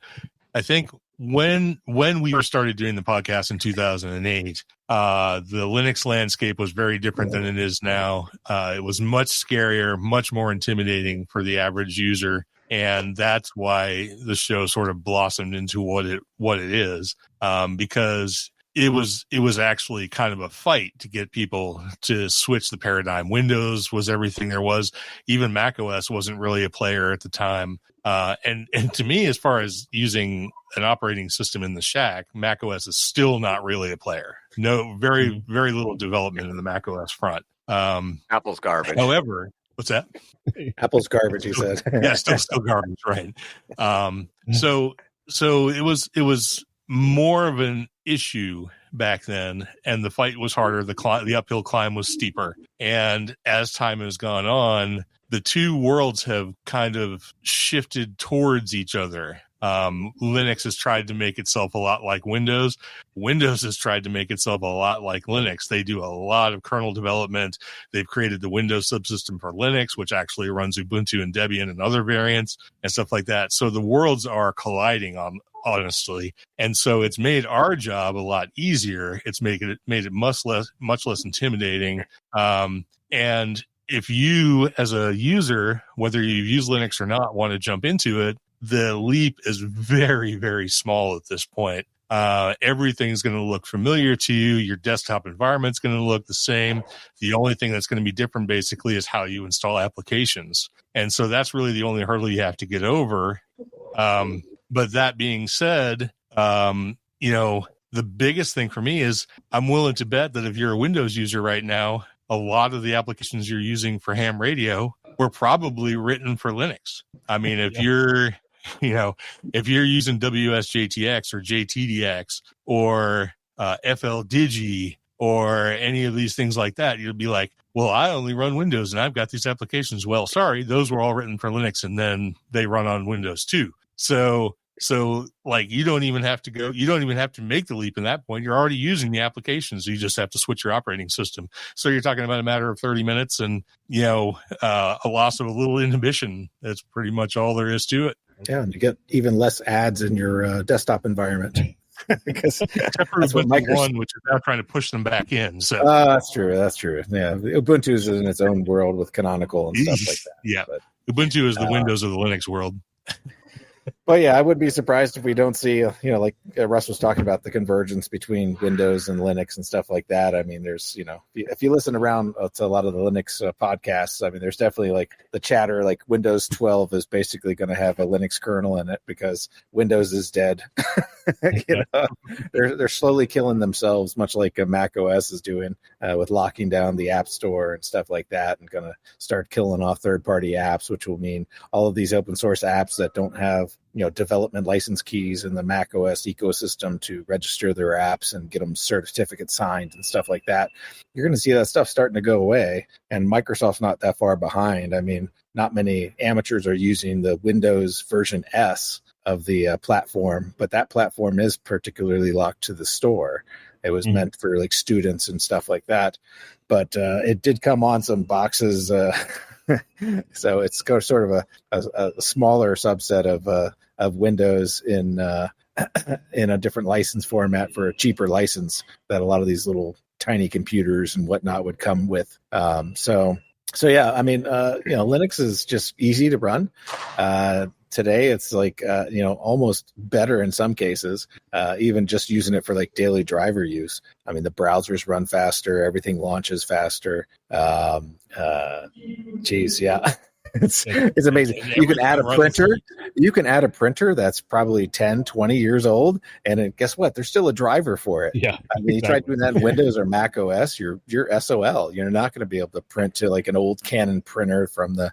I think when we started doing the podcast in 2008, the Linux landscape was very different than it is now. It was much scarier, much more intimidating for the average user. And that's why the show sort of blossomed into what it is. Because it was actually kind of a fight to get people to switch the paradigm. Windows was everything there was. Even Mac OS wasn't really a player at the time. And to me, as far as using an operating system in the shack, Mac OS is still not really a player. No, very, very little development in the Mac OS front. Apple's garbage. However, what's that? Apple's garbage, you said. Yeah, still garbage, right? So it was more of an issue back then, and the fight was harder. The uphill climb was steeper, and as time has gone on, the two worlds have kind of shifted towards each other. Linux has tried to make itself a lot like Windows. Windows has tried to make itself a lot like Linux. They do a lot of kernel development. They've created the Windows subsystem for Linux, which actually runs Ubuntu and Debian and other variants and stuff like that. So the worlds are colliding honestly. And so it's made our job a lot easier. It's made it much less intimidating. And if you, as a user, whether you use Linux or not, want to jump into it, the leap is very, very small at this point. Everything's going to look familiar to you. Your desktop environment's going to look the same. The only thing that's going to be different basically is how you install applications. And so that's really the only hurdle you have to get over. But that being said, the biggest thing for me is I'm willing to bet that if you're a Windows user right now, a lot of the applications you're using for ham radio were probably written for Linux. I mean, if you're using WSJTX or JTDX or FLDigi or any of these things like that, you'll be like, well, I only run Windows and I've got these applications. Well, sorry, those were all written for Linux and then they run on Windows too. So like you don't even have to make the leap in that point. You're already using the applications. You just have to switch your operating system. So you're talking about a matter of 30 minutes and, a loss of a little inhibition. That's pretty much all there is to it. Yeah. And you get even less ads in your desktop environment. Because except for Ubuntu One, which is now trying to push them back in. So that's true. Yeah. Ubuntu is in its own world with Canonical and stuff like that. Yeah. But, Ubuntu is the Windows of the Linux world. But yeah, I would be surprised if we don't see, like Russ was talking about the convergence between Windows and Linux and stuff like that. I mean, there's, if you listen around to a lot of the Linux podcasts, I mean, there's definitely like the chatter, like Windows 12 is basically going to have a Linux kernel in it because Windows is dead. They're slowly killing themselves, much like Mac OS is doing with locking down the App Store and stuff like that, and going to start killing off third-party apps, which will mean all of these open source apps that don't have development license keys in the Mac OS ecosystem to register their apps and get them certificate signed and stuff like that. You're going to see that stuff starting to go away, and Microsoft's not that far behind. I mean, not many amateurs are using the Windows version S of the platform, but that platform is particularly locked to the store. It was meant for like students and stuff like that, but it did come on some boxes. So it's sort of a smaller subset of Windows in a different license format for a cheaper license that a lot of these little tiny computers and whatnot would come with. So yeah, I mean, Linux is just easy to run. Today, it's like, almost better in some cases, even just using it for like daily driver use. I mean, the browsers run faster, everything launches faster. It's amazing. You can add a printer. You can add a printer that's probably 10, 20 years old. And guess what? There's still a driver for it. Yeah. I mean, you try doing that in Windows or Mac OS, you're SOL. You're not going to be able to print to like an old Canon printer from the,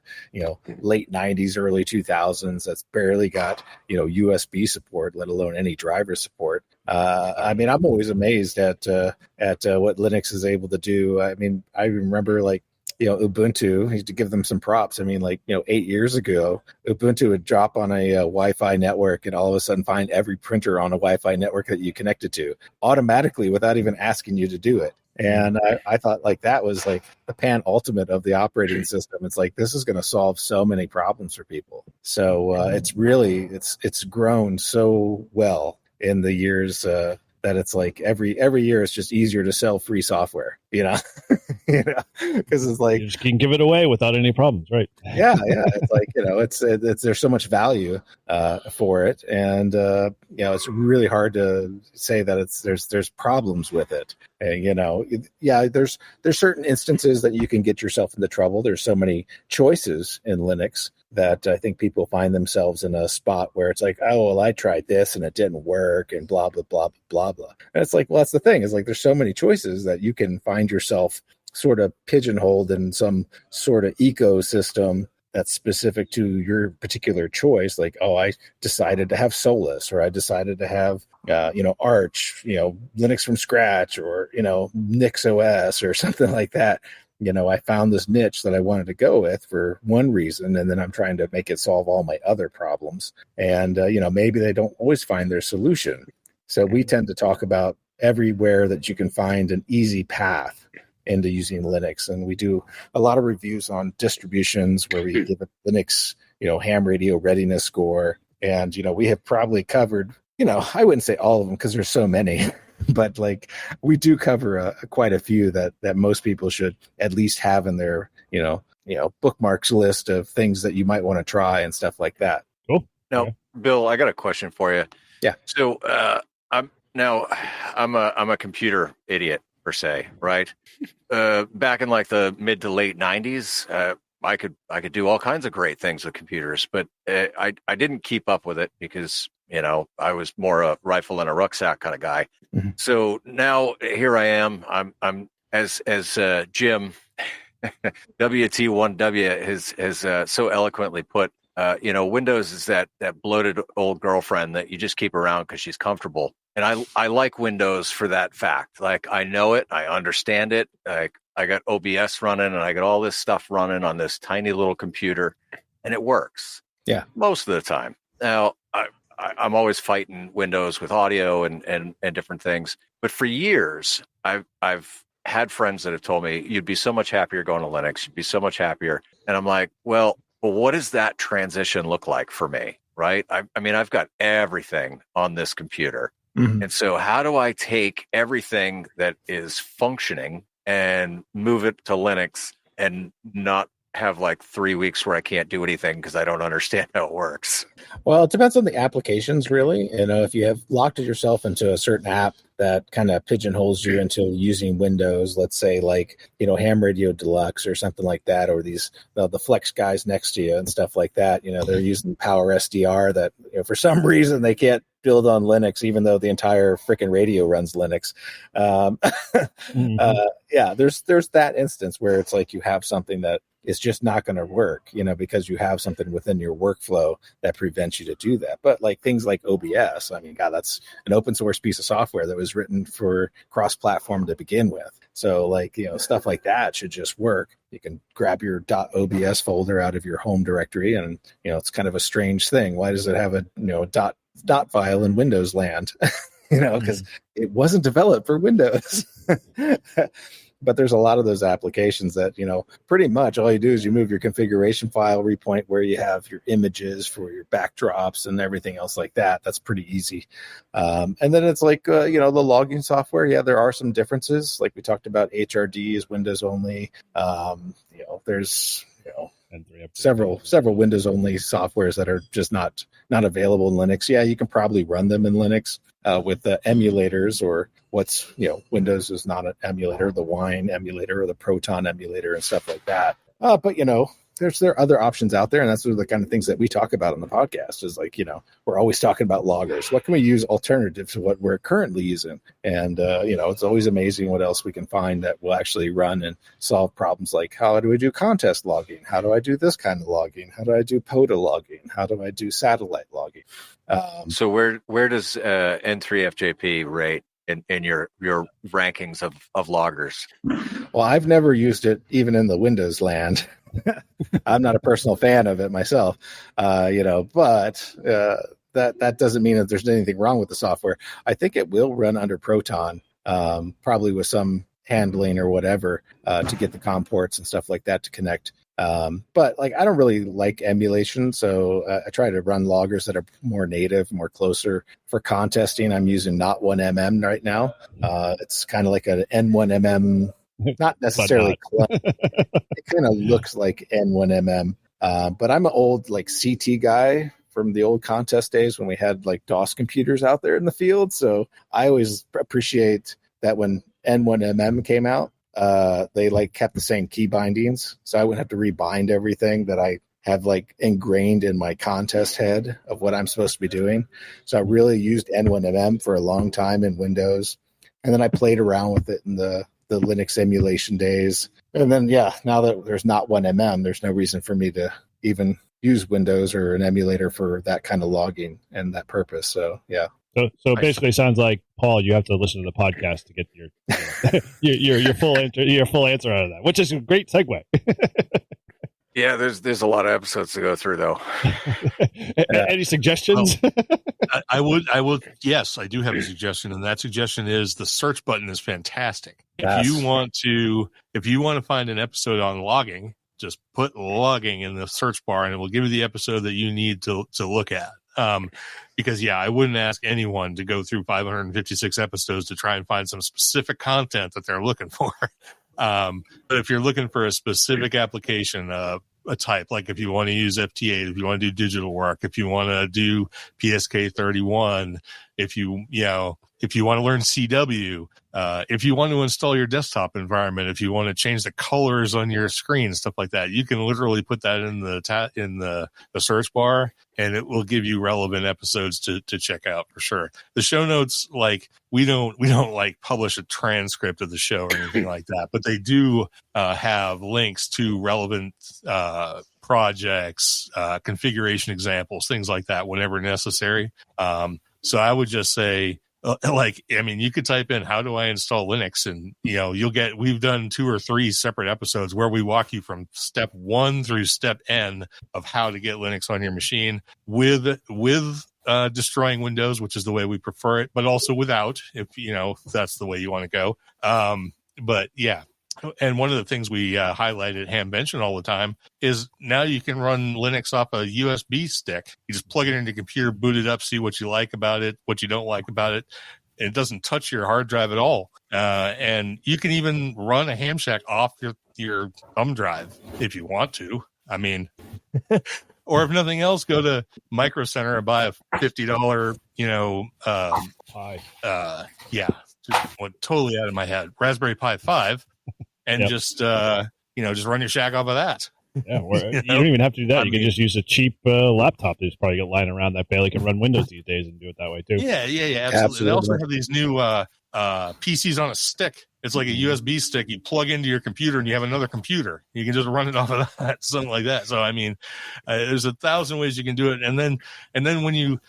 late 90s, early 2000s that's barely got, USB support, let alone any driver support. I mean, I'm always amazed at what Linux is able to do. I mean, I remember like, Ubuntu, to give them some props. I mean, 8 years ago, Ubuntu would drop on a Wi-Fi network and all of a sudden find every printer on a Wi-Fi network that you connected to automatically without even asking you to do it. And I thought like that was like the pan ultimate of the operating system. It's like, this is going to solve so many problems for people. So it's grown so well in the years that it's like every year it's just easier to sell free software, Because it's like You just can give it away without any problems, right? yeah, it's like it's there's so much value for it, and it's really hard to say that there's problems with it. And there's certain instances that you can get yourself into trouble. There's so many choices in Linux that I think people find themselves in a spot where it's like, oh, well, I tried this and it didn't work, and blah blah blah blah blah. And it's like, well, that's the thing. It's like there's so many choices that you can find yourself sort of pigeonholed in some sort of ecosystem that's specific to your particular choice. Like, oh, I decided to have Solus, or I decided to have, Arch, Linux from scratch, or, Nix OS or something like that. I found this niche that I wanted to go with for one reason, and then I'm trying to make it solve all my other problems. And, maybe they don't always find their solution. So we tend to talk about everywhere that you can find an easy path into using Linux. And we do a lot of reviews on distributions where we give a Linux, ham radio readiness score. And, we have probably covered, I wouldn't say all of them because there's so many, but like we do cover quite a few that most people should at least have in their, bookmarks list of things that you might want to try and stuff like that. Cool. Now, Yeah. Bill, I got a question for you. Yeah. So I'm a computer idiot per se, right? Back in like the mid to late 90s, I could do all kinds of great things with computers, but I didn't keep up with it because I was more a rifle and a rucksack kind of guy. Mm-hmm. So now here I am. I'm as Jim WT1W has so eloquently put. Windows is that bloated old girlfriend that you just keep around because she's comfortable. And I like Windows for that fact. Like, I know it, I understand it. Like, I got OBS running and I got all this stuff running on this tiny little computer, and it works. Yeah, most of the time. Now, I'm always fighting Windows with audio and different things. But for years, I've had friends that have told me, you'd be so much happier going to Linux. You'd be so much happier. And I'm like, well, what does that transition look like for me? Right? I mean, I've got everything on this computer. Mm-hmm. And so how do I take everything that is functioning and move it to Linux and not have like 3 weeks where I can't do anything because I don't understand how it works? Well, it depends on the applications, really. If you have locked yourself into a certain app that kind of pigeonholes you into using Windows, let's say like, Ham Radio Deluxe or something like that, or these the Flex guys next to you and stuff like that, they're using Power SDR that for some reason they can't build on Linux, even though the entire freaking radio runs Linux. Mm-hmm. There's that instance where it's like you have something that is just not going to work, because you have something within your workflow that prevents you to do that. But like things like OBS, I mean, God, that's an open source piece of software that was written for cross-platform to begin with. So like, stuff like that should just work. You can grab your .obs folder out of your home directory, and, it's kind of a strange thing. Why does it have a, dot file in Windows land? Because it wasn't developed for Windows. But there's a lot of those applications that, pretty much all you do is you move your configuration file, repoint where you have your images for your backdrops and everything else like that. That's pretty easy. And then it's like, the logging software. Yeah, there are some differences. Like we talked about, HRD is Windows only. There's, several Windows only softwares that are just not available in Linux. Yeah, you can probably run them in Linux with the emulators, or what's Windows is not an emulator, the Wine emulator or the Proton emulator and stuff like that. But there are other options out there, and that's the kind of things that we talk about on the podcast. Is like we're always talking about loggers. What can we use alternative to what we're currently using? And it's always amazing what else we can find that will actually run and solve problems like, how do I do contest logging? How do I do this kind of logging? How do I do POTA logging? How do I do satellite logging? So where does N3FJP rate in your rankings of loggers? Well, I've never used it even in the Windows land. I'm not a personal fan of it myself, but that doesn't mean that there's anything wrong with the software. I think it will run under Proton, probably with some handling or whatever to get the COM ports and stuff like that to connect. But like, I don't really like emulation, so I try to run loggers that are more native, more closer. For contesting, I'm using Not 1mm right now. It's kind of like an N1mm not necessarily it kind of looks like N1MM. But I'm an old like CT guy from the old contest days when we had like DOS computers out there in the field. So I always appreciate that when N1MM came out, they like kept the same key bindings. So I wouldn't have to rebind everything that I have like ingrained in my contest head of what I'm supposed to be doing. So I really used N1MM for a long time in Windows. And then I played around with it in the Linux emulation days. And then, now that there's not 1MM, there's no reason for me to even use Windows or an emulator for that kind of logging and that purpose. So, yeah. So basically, sounds like, Paul, you have to listen to the podcast to get your full answer out of that, which is a great segue. Yeah, there's a lot of episodes to go through, though. Any suggestions? I would. Yes, I do have a suggestion, and that suggestion is the search button is fantastic. Yes. If you want to find an episode on logging, just put logging in the search bar, and it will give you the episode that you need to look at. Because I wouldn't ask anyone to go through 556 episodes to try and find some specific content that they're looking for. But if you're looking for a specific application, a type, like if you want to use FT8, if you want to do digital work, if you want to do PSK31, if you want to learn CW, if you want to install your desktop environment, if you want to change the colors on your screen, stuff like that, you can literally put that in the search bar, and it will give you relevant episodes to check out for sure. The show notes, like we don't like publish a transcript of the show or anything like that, but they do have links to relevant projects, configuration examples, things like that whenever necessary. So I would just say, you could type in, how do I install Linux? And, we've done 2 or 3 separate episodes where we walk you from step 1 through step N of how to get Linux on your machine with destroying Windows, which is the way we prefer it, but also without, if that's the way you want to go. But yeah. And one of the things we highlight at Hamvention all the time is now you can run Linux off a USB stick. You just plug it into your computer, boot it up, see what you like about it, what you don't like about it. And it doesn't touch your hard drive at all. And you can even run a ham shack off your thumb drive if you want to. I mean, or if nothing else, go to Micro Center and buy a $50, just went totally out of my head, Raspberry Pi 5. And just run your shack off of that. Yeah, you don't even have to do that. You can just use a cheap laptop that's probably got lying around that barely can run Windows these days and do it that way too. Yeah, absolutely. They also have these new PCs on a stick. It's like a USB stick. You plug into your computer and you have another computer. You can just run it off of that, something like that. So, there's 1,000 ways you can do it. And then when you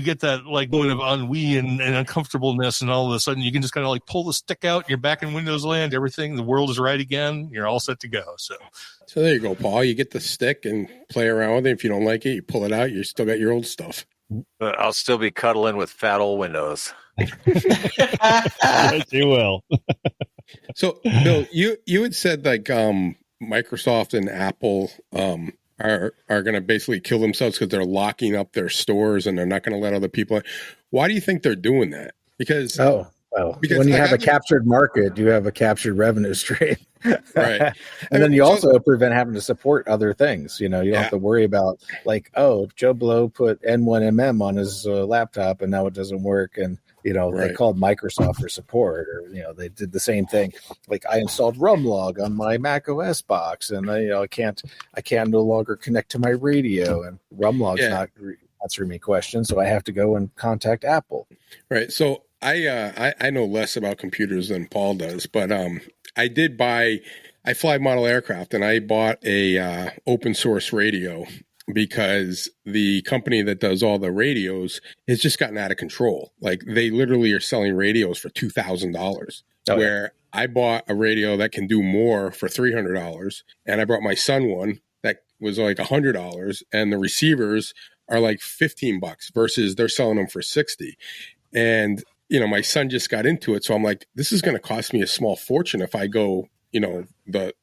get that like moment of ennui and uncomfortableness, and all of a sudden you can just kind of like pull the stick out and you're back in Windows land, everything, the world is right again. You're all set to go. So there you go, Paul. You get the stick and play around with it. If you don't like it, you pull it out. You still got your old stuff. I'll still be cuddling with fat old Windows. Yes, you will. So, Bill, you had said like Microsoft and Apple are going to basically kill themselves because they're locking up their stores and they're not going to let other people in. Why do you think they're doing that? Because when you have a captured market, you have a captured revenue stream. Right. And then you also prevent having to support other things. You don't have to worry about like, Joe Blow put N1MM on his laptop and now it doesn't work. And, they called Microsoft for support, or, they did the same thing. Like I installed Rumlog on my Mac OS box and I can't no longer connect to my radio, and Rumlog's not answering me questions. So I have to go and contact Apple. Right. So I know less about computers than Paul does, but I fly model aircraft, and I bought a open source radio because the company that does all the radios has just gotten out of control. Like they literally are selling radios for $2,000, where I bought a radio that can do more for $300, and I brought my son one that was like $100, and the receivers are like $15 versus they're selling them for $60. And my son just got into it. So I'm like, this is going to cost me a small fortune if I go, the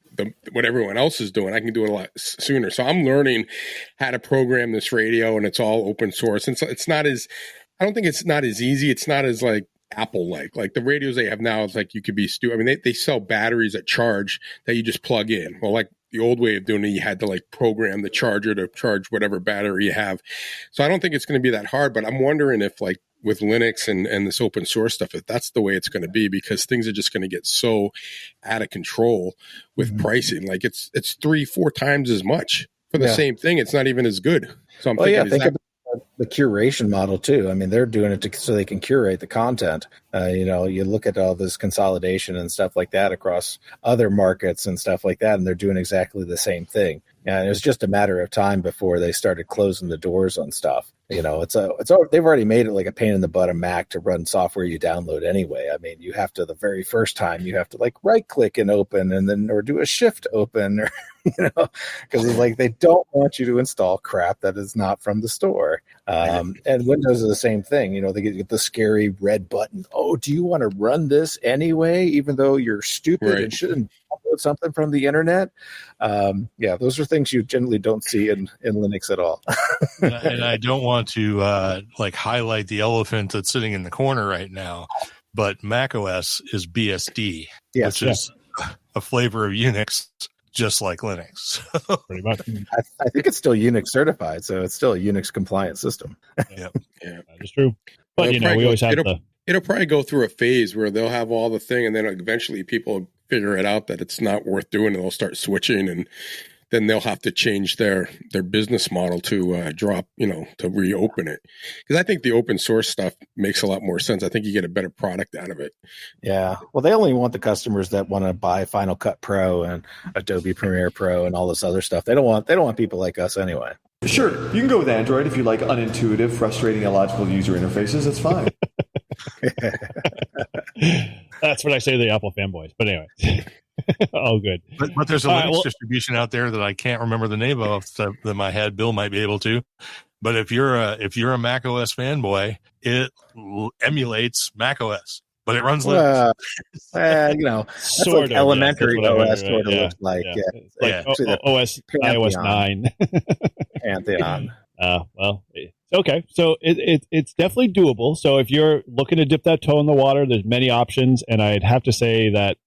what everyone else is doing. I can do it a lot sooner. So I'm learning how to program this radio, and it's all open source. And so I don't think it's not as easy. It's not as like Apple like the radios they have now. It's like you could be I mean, they sell batteries that charge that you just plug in. Well, like the old way of doing it, you had to like program the charger to charge whatever battery you have. So I don't think it's going to be that hard, but I'm wondering if like with Linux and this open source stuff, if that's the way it's going to be, because things are just going to get so out of control with pricing. Like it's 3-4 times as much for the same thing. It's not even as good. So I'm thinking, think about the curation model too. I mean, they're doing it so they can curate the content. You look at all this consolidation and stuff like that across other markets and stuff like that, and they're doing exactly the same thing. And it was just a matter of time before they started closing the doors on stuff. They've already made it like a pain in the butt of Mac to run software you download anyway. I mean, you have to, the very first time, you have to like right click and open, and then or do a shift open, or because it's like they don't want you to install crap that is not from the store. And Windows is the same thing. They get the scary red button. Oh, do you want to run this anyway, even though you're stupid and shouldn't download something from the internet? Those are things you generally don't see in Linux at all. And I don't want to highlight the elephant that's sitting in the corner right now, but macOS is BSD, which is a flavor of Unix, just like Linux. Pretty much. I think it's still Unix certified, so it's still a Unix compliant system. Yeah, that is true. But we always have it'll probably go through a phase where they'll have all the thing, and then eventually people figure it out that it's not worth doing, and they'll start switching, and then they'll have to change their business model to to reopen it. Because I think the open source stuff makes a lot more sense. I think you get a better product out of it. Yeah. Well, they only want the customers that want to buy Final Cut Pro and Adobe Premiere Pro and all this other stuff. They don't want people like us anyway. Sure, you can go with Android if you like unintuitive, frustrating, illogical user interfaces. That's fine. That's what I say to the Apple fanboys. But anyway. Oh, good. But there's a Linux distribution out there that I can't remember the name of off the top of my head. Bill might be able to. But if you're a Mac OS fanboy, it emulates Mac OS, but it runs Linux. That's sort like of elementary OS sort of looks like. OS iOS 9. Pantheon. Okay, so it's definitely doable. So if you're looking to dip that toe in the water, there's many options, and I'd have to say that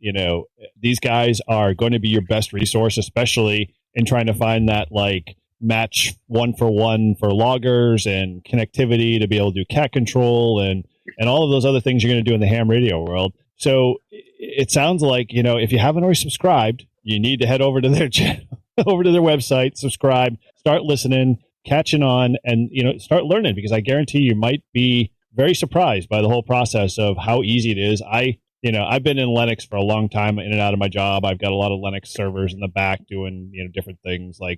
these guys are going to be your best resource, especially in trying to find that like match 1-for-1 for loggers and connectivity to be able to do cat control and all of those other things you're going to do in the ham radio world. So it sounds like if you haven't already subscribed, you need to head over to their channel, over to their website, subscribe, start listening, catching on, and start learning, because I guarantee you might be very surprised by the whole process of how easy it is. I've been in Linux for a long time, in and out of my job. I've got a lot of Linux servers in the back doing different things like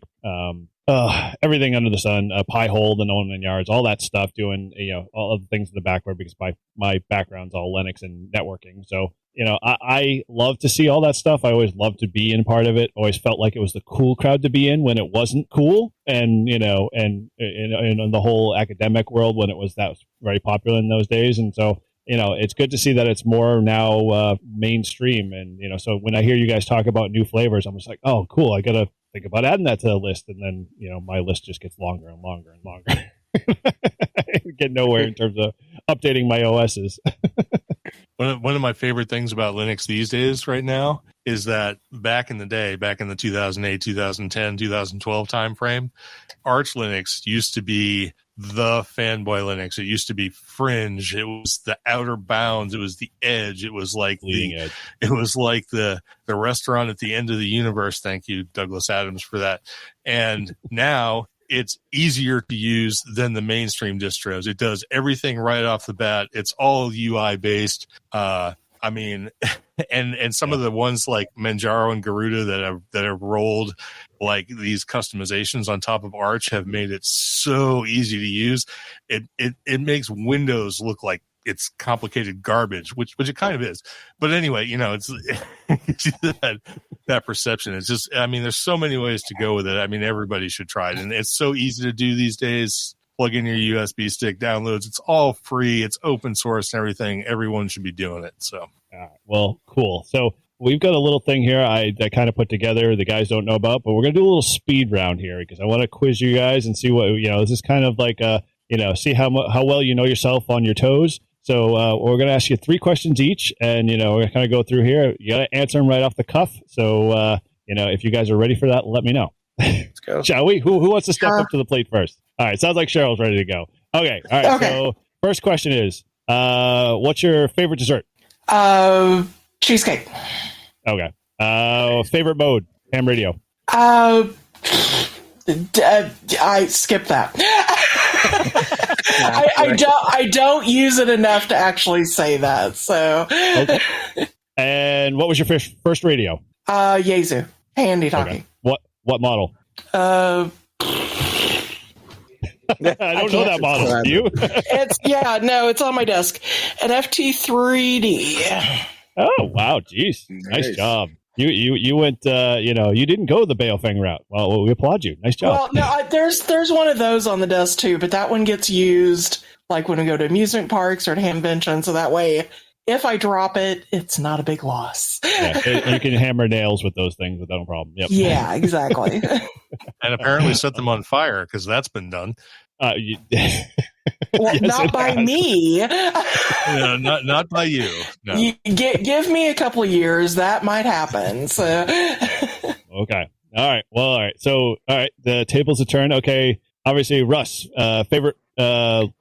everything under the sun, Pi-hole, the known yards, all that stuff, doing all of the things in the backward, because my background's all Linux and networking. So I love to see all that stuff. I always loved to be in part of it. Always felt like it was the cool crowd to be in when it wasn't cool, and and in the whole academic world when it was very popular in those days. And so it's good to see that it's more now mainstream. And so when I hear you guys talk about new flavors, I'm just like, oh, cool. I gotta think about adding that to the list, and then my list just gets longer and longer and longer. Get nowhere in terms of updating my OSs. One of my favorite things about Linux these days right now is that back in the 2008, 2010, 2012 timeframe, Arch Linux used to be the fanboy Linux. It used to be fringe. It was the outer bounds. It was the edge. It was like edge. It was like the restaurant at the end of the universe. Thank you, Douglas Adams, for that. And now it's easier to use than the mainstream distros. It does everything right off the bat. It's all UI based. And some of the ones like Manjaro and Garuda that have rolled like these customizations on top of Arch have made it so easy to use. It makes Windows look like it's complicated garbage, which it kind of is. But anyway, it's that perception. It's just, there's so many ways to go with it. Everybody should try it, and it's so easy to do these days. Plug in your USB stick, downloads. It's all free. It's open source and everything. Everyone should be doing it. So, well, cool. So we've got a little thing here I kind of put together the guys don't know about, but we're going to do a little speed round here because I want to quiz you guys and see what, this is kind of like, see how well you know yourself on your toes. So we're going to ask you 3 questions each, and we're going to kind of go through here. You got to answer them right off the cuff. So if you guys are ready for that, let me know. Let's go. Shall we? Who wants to step up to the plate first? All right. Sounds like Cheryl's ready to go. Okay. All right. Okay. So first question is, what's your favorite dessert? Cheesecake. Okay. Favorite mode? Ham radio. I skip that. I don't use it enough to actually say that. So. Okay. And what was your first radio? Yaesu. Handy talkie. Okay. What model? I don't know that model. Do you? It's on my desk. An FT3D. Oh wow, geez, nice job. You went, you didn't go the Baofeng route. Well, we applaud you. Nice job. Well, no, there's one of those on the desk too, but that one gets used like when we go to amusement parks or to Hamvention, so that way, if I drop it, it's not a big loss. You can hammer nails with those things without a problem. Yep. Yeah, exactly. And apparently set them on fire because that's been done. Well, Yes, not by me. Yeah, not by you. No. Give me a couple of years, that might happen. So. Okay. All right. Well, all right. So, all right. The tables a turn. Okay. Obviously, Russ, favorite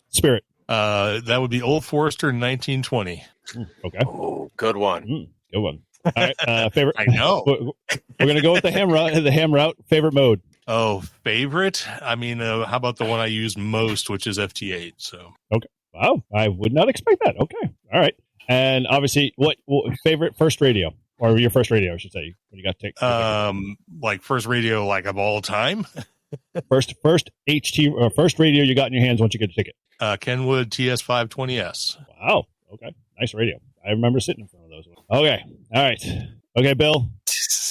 spirit. That would be Old Forester 1920. Okay. Oh, good one. Good one. All right. Favorite. I know. We're gonna go with the ham route. Favorite mode. Oh, favorite? I mean, how about the one I use most, which is FT8? So. Okay. Wow. I would not expect that. Okay. All right. And obviously, what favorite first radio, or your first radio, I should say, when you got to take. Like first radio, like of all time. first HT or first radio you got in your hands once you get a ticket. Kenwood TS520S. Wow. Okay. Nice radio. I remember sitting in front of those. Okay. All right. Okay, Bill.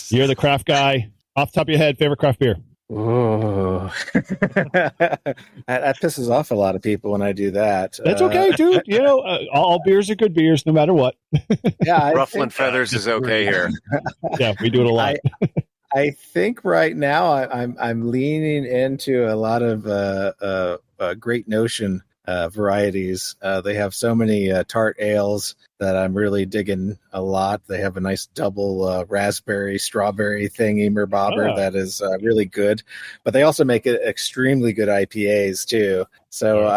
You're the craft guy. Off the top of your head, favorite craft beer? Oh, that pisses off a lot of people when I do that. That's okay, dude. All beers are good beers, no matter what. Yeah, Ruffling feathers is okay here. Yeah, we do it a lot. I think right now I'm leaning into a lot of Great Notion varieties. They have so many tart ales that I'm really digging a lot. They have a nice double raspberry strawberry thingy merbobber that is really good, but they also make extremely good IPAs too. So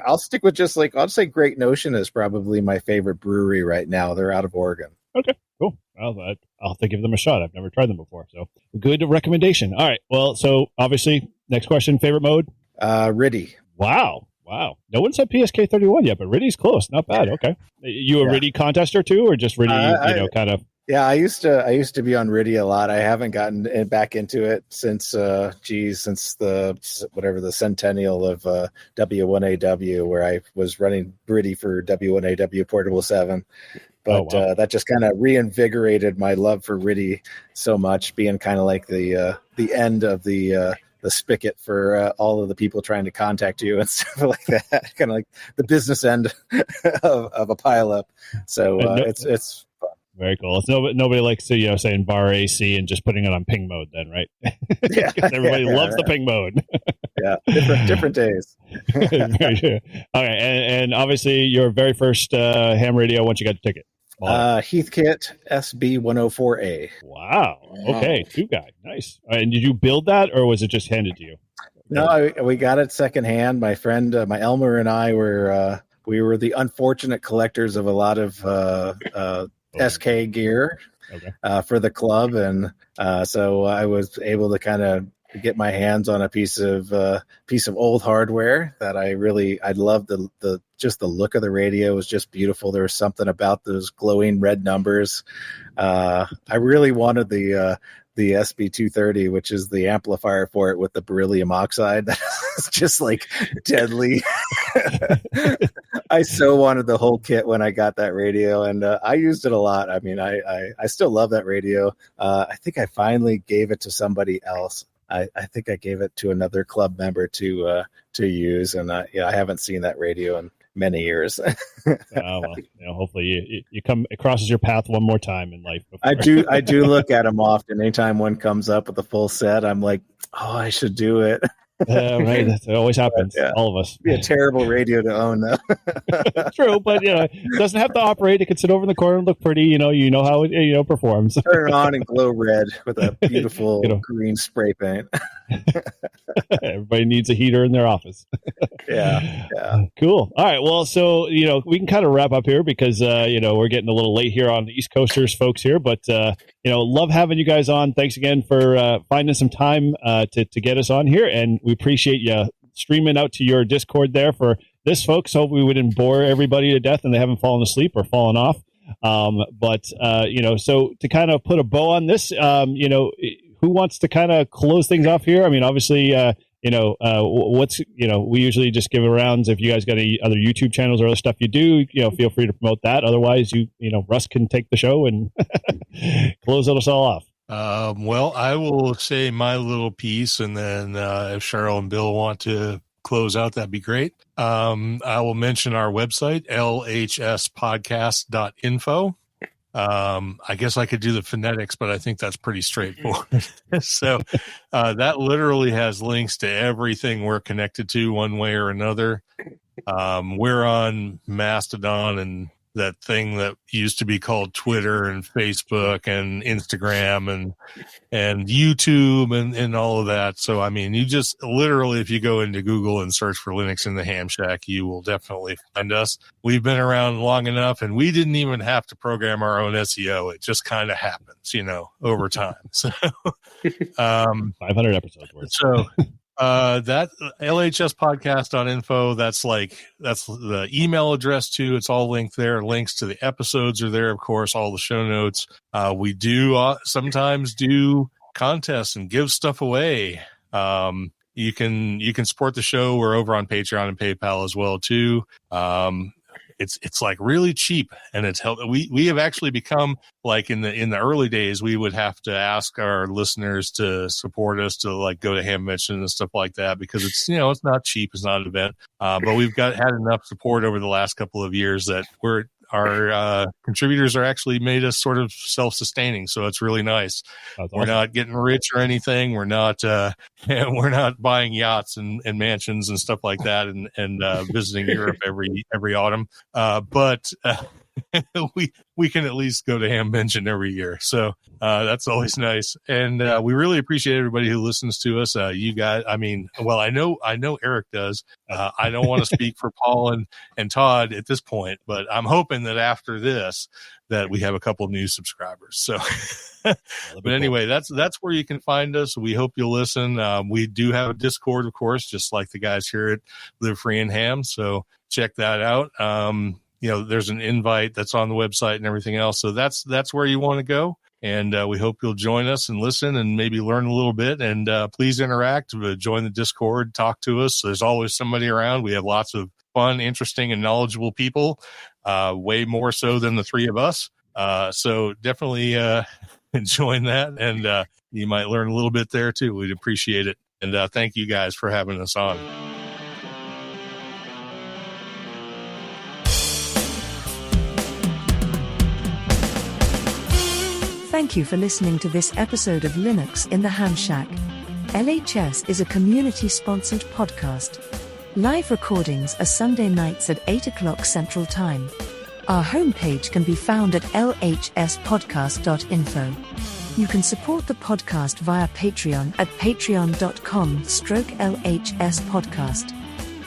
I'll stick with I'll say Great Notion is probably my favorite brewery right now. They're out of Oregon. Okay, cool. Well, I'll have to give them a shot. I've never tried them before, so good recommendation. All right. Well, so obviously, next question: favorite mode? RIDI. Wow. No one said PSK 31 yet, but RIDI's close. Not bad. Okay. You a RIDI contester too, or just RIDI, kind of? Yeah, I used to be on RIDI a lot. I haven't gotten back into it since the centennial of W1AW, where I was running RIDI for W1AW Portable 7. But that just kind of reinvigorated my love for RIDI so much, being kind of like the end of the spigot for all of the people trying to contact you and stuff like that, kind of like the business end of a pileup. So it's fun. Very cool. It's nobody likes to saying bar AC and just putting it on ping mode, then, right? Yeah, everybody loves the ping mode. Yeah, different days. Very true. Okay, and obviously your very first ham radio once you got the ticket. Heathkit SB104A. Wow. Okay, two guy. Nice. And did you build that, or was it just handed to you? No, we got it secondhand. My friend, my Elmer, and I were the unfortunate collectors of a lot of SK gear for the club, and so I was able to kind of get my hands on a piece of old hardware that I loved. The look of the radio was just beautiful. There was something about those glowing red numbers. I really wanted the SB230, which is the amplifier for it with the beryllium oxide. That's just like deadly. I so wanted the whole kit when I got that radio, and I used it a lot. I mean, I still love that radio. I think I finally gave it to somebody else. I think I gave it to another club member to use, and I haven't seen that radio in many years. Well, hopefully you come it crosses your path one more time in life. I do look at them often. Anytime one comes up with a full set, I'm like, oh, I should do it. Right. It always happens. Yeah. All of us. It'd be a terrible radio to own, though. True, but it doesn't have to operate. It can sit over in the corner and look pretty. You know how it performs. Turn it on and glow red with a beautiful green spray paint. Everybody needs a heater in their office. Yeah. Cool. All right. Well, so we can kind of wrap up here because we're getting a little late here on the East Coasters folks here, but love having you guys on. Thanks again for finding some time to get us on here, and we appreciate you streaming out to your Discord there for this, folks. Hope we wouldn't bore everybody to death and they haven't fallen asleep or fallen off. So to kind of put a bow on this, who wants to kind of close things off here? I mean, obviously, we usually just give rounds. If you guys got any other YouTube channels or other stuff you do, feel free to promote that. Otherwise, Russ can take the show and close us all off. Well, I will say my little piece, and then if Cheryl and Bill want to close out, that'd be great. I will mention our website, lhspodcast.info. I guess I could do the phonetics, but I think that's pretty straightforward. So that literally has links to everything we're connected to one way or another. We're on Mastodon and that thing that used to be called Twitter and Facebook and Instagram and YouTube and all of that. So, I mean, you just literally, if you go into Google and search for Linux in the Ham Shack, you will definitely find us. We've been around long enough, and we didn't even have to program our own SEO. It just kind of happens, over time. So, 500 episodes worth. So, that lhspodcast.info, that's the email address too. It's all linked there. Links to the episodes are there, of course, all the show notes. We do sometimes do contests and give stuff away. You can support the show. We're over on Patreon and PayPal as well too. It's like really cheap, and it's helped. We have actually become, like, in the early days, we would have to ask our listeners to support us to, like, go to Hamvention and stuff like that, because it's it's not cheap, it's not an event. But we've had enough support over the last couple of years that our contributors are actually made us sort of self-sustaining, so it's really nice. That's awesome. We're not getting rich or anything. We're not buying yachts and mansions and stuff like that and visiting Europe every autumn. But we can at least go to Hamvention every year, so that's always nice. And we really appreciate everybody who listens to us. You guys, I mean, well, I know Eric does. I don't want to speak for Paul and Todd at this point, but I'm hoping that after this that we have a couple new subscribers. So, but anyway, that's where you can find us. We hope you'll listen. We do have a Discord, of course, just like the guys here at Live Free and Ham. So check that out. There's an invite that's on the website and everything else. So that's where you want to go. And we hope you'll join us and listen and maybe learn a little bit. And please interact, join the Discord, talk to us. There's always somebody around. We have lots of fun, interesting, and knowledgeable people, way more so than the three of us. So definitely join that. And you might learn a little bit there too. We'd appreciate it. And thank you guys for having us on. Thank you for listening to this episode of Linux in the Ham Shack. LHS is a community-sponsored podcast. Live recordings are Sunday nights at 8 o'clock Central Time. Our homepage can be found at lhspodcast.info. You can support the podcast via Patreon at patreon.com/LHS Podcast.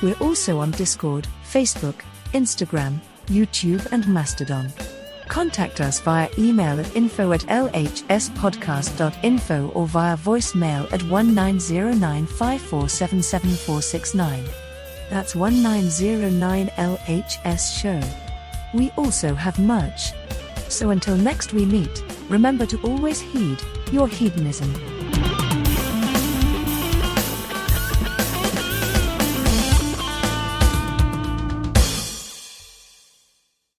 We're also on Discord, Facebook, Instagram, YouTube, and Mastodon. Contact us via email at info@lhspodcast.info or via voicemail at 190954777469. That's 1909 LHS Show. We also have merch. So until next we meet, remember to always heed your hedonism.